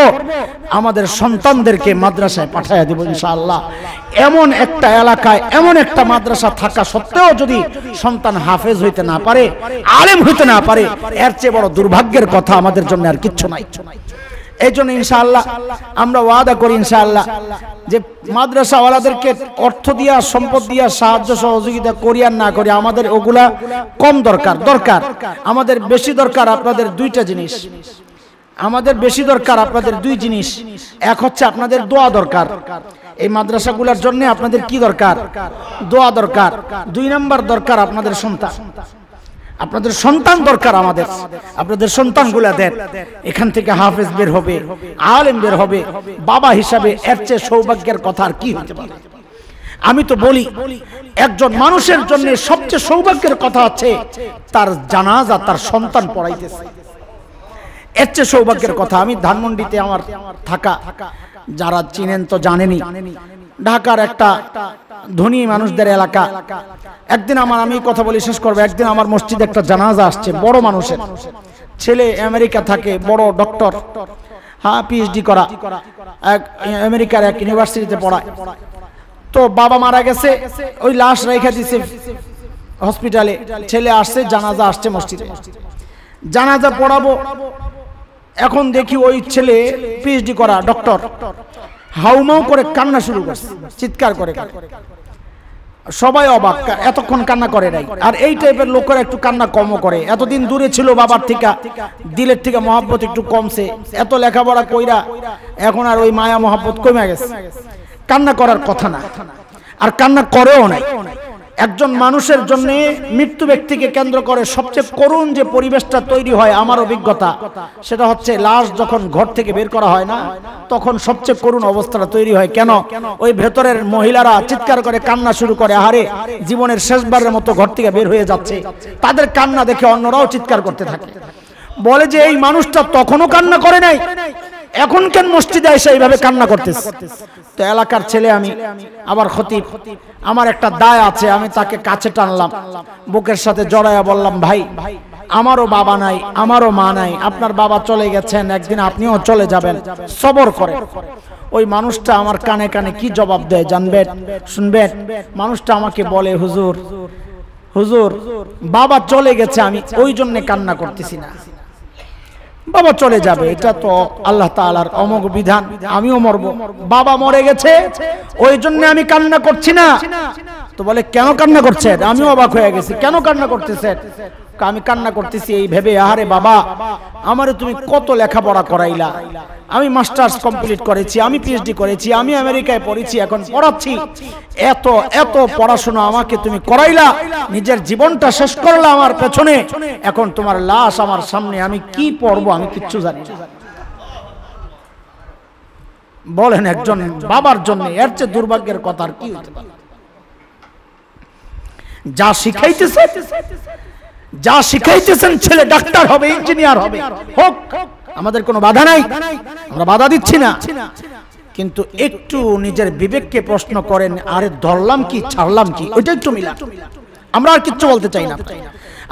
আমাদের সন্তানদেরকে মাদ্রাসায় পাঠাইয়া দেব ইনশাআল্লাহ। এমন একটা এলাকায় এমন একটা মাদ্রাসা থাকা সত্ত্বেও যদি সন্তান হাফেজ হইতে না পারে, আলেম হইতে না পারে, এর চেয়ে বড় দুর্ভাগ্যের কথা আমাদের জন্য আর কিচ্ছু নাই। এই জন্য ইনশাআল্লাহ আমরা ওয়াদা করি ইনশাআল্লাহ যে মাদ্রাসাওয়ালাদেরকে অর্থ দিয়া, সম্পদ দিয়া সাহায্য সহযোগিতা করি আর না করি, আমাদের ওগুলা কম দরকার। আমাদের বেশি দরকার আপনাদের দুইটা জিনিস। আমাদের বেশি দরকার আপনাদের দুই জিনিস। এক হচ্ছে আপনাদের দোয়া দরকার। এই মাদ্রাসাগুলোর জন্য আপনাদের কি দরকার? দোয়া দরকার। দুই নাম্বার দরকার আপনাদের সন্তান। আপনাদের সন্তান দরকার আমাদের। আপনাদের সন্তানগুলা দেন, এখান থেকে হাফেজ বের হবে, আলেম বের হবে। বাবা হিসাবে এর চেয়ে সৌভাগ্যের কথা আর কি হতে পারে? আমি তো বলি একজন মানুষের জন্য সবচেয়ে সৌভাগ্যের কথা হচ্ছে তার জানাজা তার সন্তান পড়াইতেছে। এর চেয়ে সৌভাগ্যের কথা। আমি ধানমন্ডিতে আমার থাকা, যারা চিনেন তো জানেনই, ঢাকার একটা ধনী মানুষদের এলাকা। একদিন আমি কথা বলি শেষ করবো। একদিন আমার মসজিদে একটা জানাজা আসছে, বড় মানুষের ছেলে, আমেরিকা থাকে, বড় ডক্টর, হ্যাঁ পিএইচডি করা, আমেরিকার এক ইউনিভার্সিটিতে পড়ায়। তো বাবা মারা গেছে, ওই লাশ রেখে দিছে হসপিটালে। ছেলে আসছে, জানাজা আসছে মসজিদে, জানাজা পড়াবো। এখন দেখি ওই ছেলে পিএইচডি করা ডক্টর হাউমাউ করে কান্না শুরু করছে, চিৎকার করে। সবাই অবাক, এতক্ষণ কান্না করে নাই। আর এই টাইপের লোকেরা একটু কান্না কমও করে। এতদিন দূরে ছিল বাবার থেকে, দিলের থেকে মহব্বত একটু কমছে। এত লেখাপড়া কইরা এখন আর ওই মায়া মহব্বত কমে গেছে। কান্না করার কথা না, আর কান্না করেও নাই। একজন মানুষের জন্য মৃত্যু ব্যক্তিকে কেন্দ্র করে সবচেয়ে করুণ যে পরিবেশটা তৈরি হয় আমার অভিজ্ঞতা সেটা হচ্ছে লাশ যখন ঘর থেকে বের করা হয় না তখন সবচেয়ে করুণ অবস্থাটা তৈরি হয়। কেন? ওই ভেতরের মহিলারা চিৎকার করে কান্না শুরু করে, আহারে জীবনের শেষবারের মতো ঘর থেকে বের হয়ে যাচ্ছে। তাদের কান্না দেখে অন্যরাও চিৎকার করতে থাকে, বলে যে এই মানুষটা তখনও কান্না করে নাই, এখন কেন মসজিদে এসে এইভাবে কান্না করতেছে? তো এলাকার ছেলে আমি, আবার খতিব, আমার একটা দায় আছে, আমি তাকে কাছে টানলাম, বুকের সাথে জড়াইয়া বললাম, ভাই আমারও বাবা নাই, আমারও মা নাই, আপনার বাবা চলে গেছেন, একদিন আপনিও চলে যাবেন, সবর করে। ওই মানুষটা আমার কানে কানে কি জবাব দেয় জানবেন? শুনবেন? মানুষটা আমাকে বলে, হুজুর হুজুর বাবা চলে গেছে, আমি ওই জন্য কান্না করতেছি না, বাবা চলে যাবে, এটা তো আল্লাহ তাআলার অমোঘ বিধান, আমিও মরবো, বাবা মরে গেছে ওই জন্য আমি কান্না করছি না। তো বলে কেন কান্না করছেন? আমিও অবাক হয়ে গেছি, কেন কান্না করতেছেন? আমি কান্না করতেছি এই ভেবে, আহারে বাবা আমারে তুমি কত লেখাপড়া করাইলা, আমি মাস্টার্স কমপ্লিট করেছি, আমি পিএইচডি করেছি, আমি আমেরিকায় পড়েছি, এখন পড়াচ্ছি, এত এত পড়াশোনা আমাকে তুমি করাইলা, নিজের জীবনটা শেষ করলা আমার পেছনে, এখন তোমার লাশ আমার সামনে, আমি কি পড়বো আমি কিচ্ছু জানি না। বলেন একজন বাবার জন্য এর চেয়ে দুর্ভাগ্যের কথা আর কি হতে পারে? যা শিখাইতেছেন ছেলে ডাক্তার হবে, ইঞ্জিনিয়ার হবে, হোক, আমাদের কোনো বাধা নাই, আমরা বাধা দিচ্ছি না, কিন্তু একটু নিজের বিবেককে প্রশ্ন করেন, আরে ধরলাম কি ছাড়লাম কি, ওইটা একটু মিলা। আমরা আর কিচ্ছু বলতে চাই না।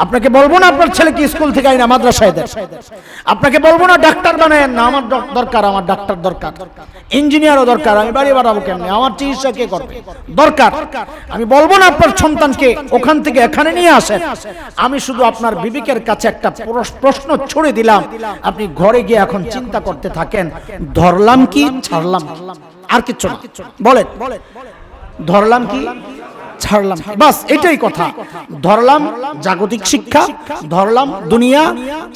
আপনাকে বলবো না আপনার ছেলেকে স্কুল থেকে আইনা মাদ্রাসায় দেন, আপনাকে বলবো না ডাক্তার বানায়েন না, আমার দরকার, আমার ডাক্তার দরকার, ইঞ্জিনিয়ারও দরকার, আমি বাড়ি বাড়াবো কেমনে, আমার চিকিৎসা কে করবে দরকার। আমি বলবো না আপনার সন্তানকে ওখান থেকে এখানে নিয়ে আসেন, আমি শুধু আপনার বিবেকের কাছে একটা প্রশ্ন ছুড়ে দিলাম, আপনি ঘরে গিয়ে এখন চিন্তা করতে থাকেন, ধরলাম কি ছাড়লাম, আর কিচ্ছু না। বলেন ধরলাম কি ছাড়লাম, বাস এটাই কথা। ধরলাম জাগতিক শিক্ষা, ধরলাম দুনিয়া,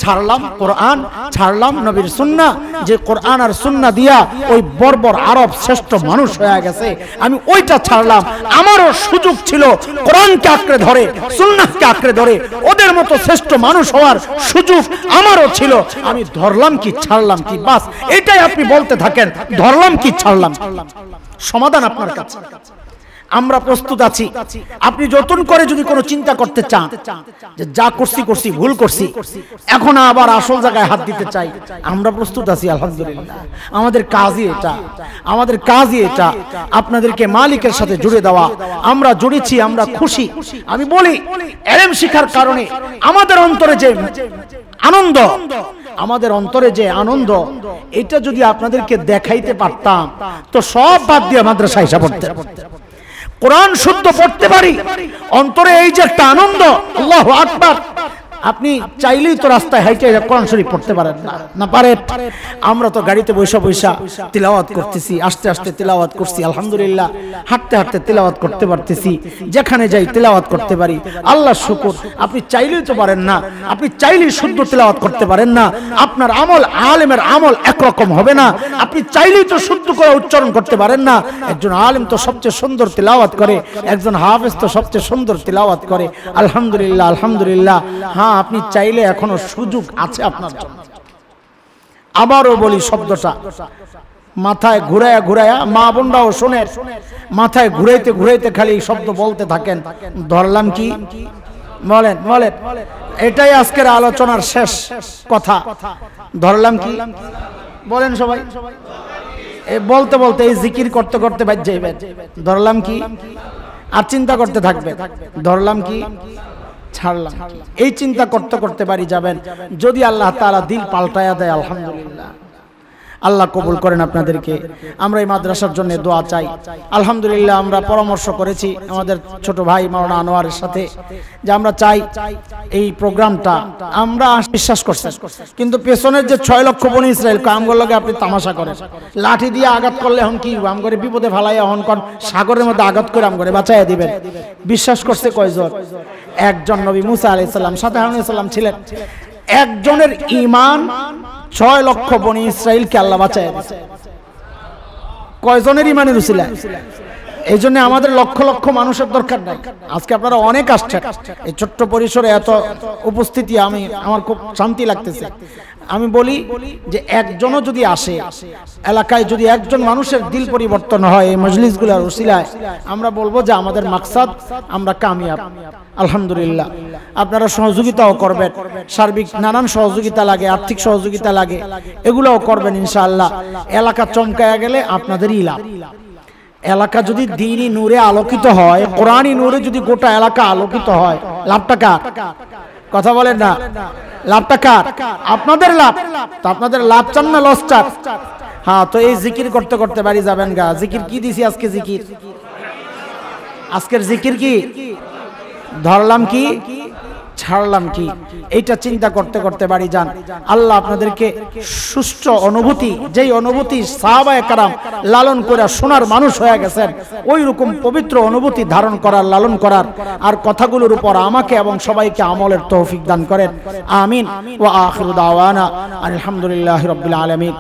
ছাড়লাম কোরআন, ছাড়লাম নবীর সুন্নাহ, যে কোরআন আর সুন্নাহ দিয়া ওই বর্বর আরব শ্রেষ্ঠ মানুষ হয়ে গেছে, আমি ওইটা ছাড়লাম। আমারও সুযোগ ছিল কোরআনকে আঁকড়ে ধরে, সুন্নাহকে আঁকড়ে ধরে ওদের মতো শ্রেষ্ঠ মানুষ হওয়ার সুযোগ আমারও ছিল, আমি ধরলাম কি ছাড়লাম কি, বাস এটাই আপনি বলতে থাকেন, ধরলাম কি ছাড়লাম। সমাধান আপনার কাছে, আমরা প্রস্তুত আছি। আপনি যতন করে যদি কোনো চিন্তা করতে চান যে যা করছি করছি, ভুল করছি, এখন আবার আসল জায়গায় হাত দিতে চাই, আমরা প্রস্তুত আছি আলহামদুলিল্লাহ। আমাদের কাজই এটা, আমাদের কাজই এটা, আপনাদেরকে মালিকের সাথে জুড়ে দেওয়া। আমরা জুড়েছি, আমরা খুশি। আমি বলি ইলম শিখার কারণে আমাদের অন্তরে যে আনন্দ, আমাদের অন্তরে যে আনন্দ, এটা যদি আপনাদেরকে দেখাইতে পারতাম তো সব বাদ দিয়ে মাদ্রাসায় এসে পড়তে, কোরআন শুদ্ধ পড়তে পারি, অন্তরে এই যে একটা আনন্দ, আল্লাহু আকবার। আপনি চাইলেই তো রাস্তায় হাইটে কোরআন শরীফ পড়তে পারেন না, না পারেন? আমরা তো গাড়িতে বৈশা বৈশা তিলাওয়াত করতেছি, আস্তে আস্তে তিলাওয়াত করছি আলহামদুলিল্লাহ, হাঁটতে হাঁটতে তিলাওয়াত করতে পারতেছি, যেখানে যাই তিলাওয়াত করতে পারি, আল্লাহ শুকর। আপনি চাইলেই তো পারেন না, আপনি চাইলেই শুদ্ধ তিলাওয়াত করতে পারেন না, আপনার আমল আলেমের আমল একরকম হবে না, আপনি চাইলেই তো শুদ্ধ করে উচ্চারণ করতে পারেন না। একজন আলেম তো সবচেয়ে সুন্দর তিলাওয়াত করে, একজন হাফেজ তো সবচেয়ে সুন্দর তিলাওয়াত করে, আলহামদুলিল্লাহ আলহামদুলিল্লাহ। হ্যাঁ, আপনি চাইলে এখনো সুযোগ আছে আপনার জন্য। আবারও বলি শব্দটা মাথায় ঘুরায়া ঘুরায়া, মা বোনরাও শোনেন, মাথায় ঘুরাইতে ঘুরাইতে খালি এই শব্দ বলতে থাকেন, ধরলাম কি। বলেন বলেন, এটাই আজকের আলোচনার শেষ কথা, ধরলাম কি। বলেন সবাই, এই বলতে বলতে, এই জিকির করতে করতে বাদ যাইবেন, ধরলাম কি, আর চিন্তা করতে থাকবে, ধরলাম কি ছাড়লাম। এই চিন্তা করতে করতে বাড়ি যাবেন, যদি আল্লাহ তাআলা দিল পাল্টায়া দেয় আলহামদুলিল্লাহ। আল্লাহ কবুল করেন আপনাদেরকে। আমরা এই মাদ্রাসার জন্য দোয়া চাই। আলহামদুলিল্লাহ আমরা পরামর্শ করেছি আমাদের ছোট ভাই মাওলানা আনোয়ারের সাথে যে আমরা চাই এই প্রোগ্রামটা, আমরা বিশ্বাস করছি, কিন্তু পেছনের যে 6 লক্ষ বনি ইসরায়েল আমগর লগে আপনি তামাশা করেন, লাঠি দিয়ে আঘাত করলে এখন কি আমগরে বিপদে ফালাইয়া হন কোন সাগরের মধ্যে আঘাত করে আমগরে বাঁচাইয়া দিবেন। বিশ্বাস করছে কয়জন? একজন নবী মুসা আলাইহিস সালাম, সাথে হারুন আলাইহিস সালাম ছিলেন। একজনের ঈমান 6 লক্ষ বনি ইসরাইলকে আল্লাহ বাঁচায় দিয়েছে। কয়জনের ঈমানের উসিলায়? এই জন্য আমাদের লক্ষ লক্ষ মানুষের দরকার নাই। আজকে আপনারা অনেক আসছেন, এই ছোট্ট পরিসরে এত উপস্থিতি আমার খুব শান্তি লাগতেছে। আমি বলি যে একজনও যদি আসে, এলাকায় যদি একজন মানুষের দিল পরিবর্তন হয় এই মজলিসগুলোর উসিলায়, আমরা বলবো যে আমাদের মাকসাদ, আমরা কামিয়াব। আলহামদুলিল্লাহ। আপনারা সহযোগিতাও করবেন, সার্বিক নানান সহযোগিতা লাগে, আর্থিক সহযোগিতা লাগে, এগুলোও করবেন ইনশাআল্লাহ। এলাকা চমকায়া গেলে আপনাদেরই লাভ। এলাকা যদি দ্বীনি নূরে আলোকিত হয়, কোরআনী নূরে যদি গোটা এলাকা আলোকিত হয়, লাভটা কার? কথা বলেন না, লাভটা কার? আপনাদের লাভ। তো আপনাদের লাভ চান না লস চান? হ্যাঁ, তো এই জিকির করতে করতে বাড়ি যাবেন গা। জিকির কি দিছি আজকে? জিকির, আজকের জিকির কি ধরলাম, কি ছাড়লাম, কি এইটা চিন্তা করতে করতে বাড়ি যান। আল্লাহ আপনাদেরকে সুষ্ঠু অনুভূতি, যেই অনুভূতি সাহাবায়ে কেরাম লালন করে সোনার মানুষ হয়ে গেছেন, ওই রকম পবিত্র অনুভূতি ধারণ করার, লালন করার, আর কথাগুলোর উপর আমাকে এবং সবাইকে আমলের তৌফিক দান করেন। আমিন। ওয়া আখিরু দাওয়ানা আলহামদুলিল্লাহি রাব্বিল আলামিন।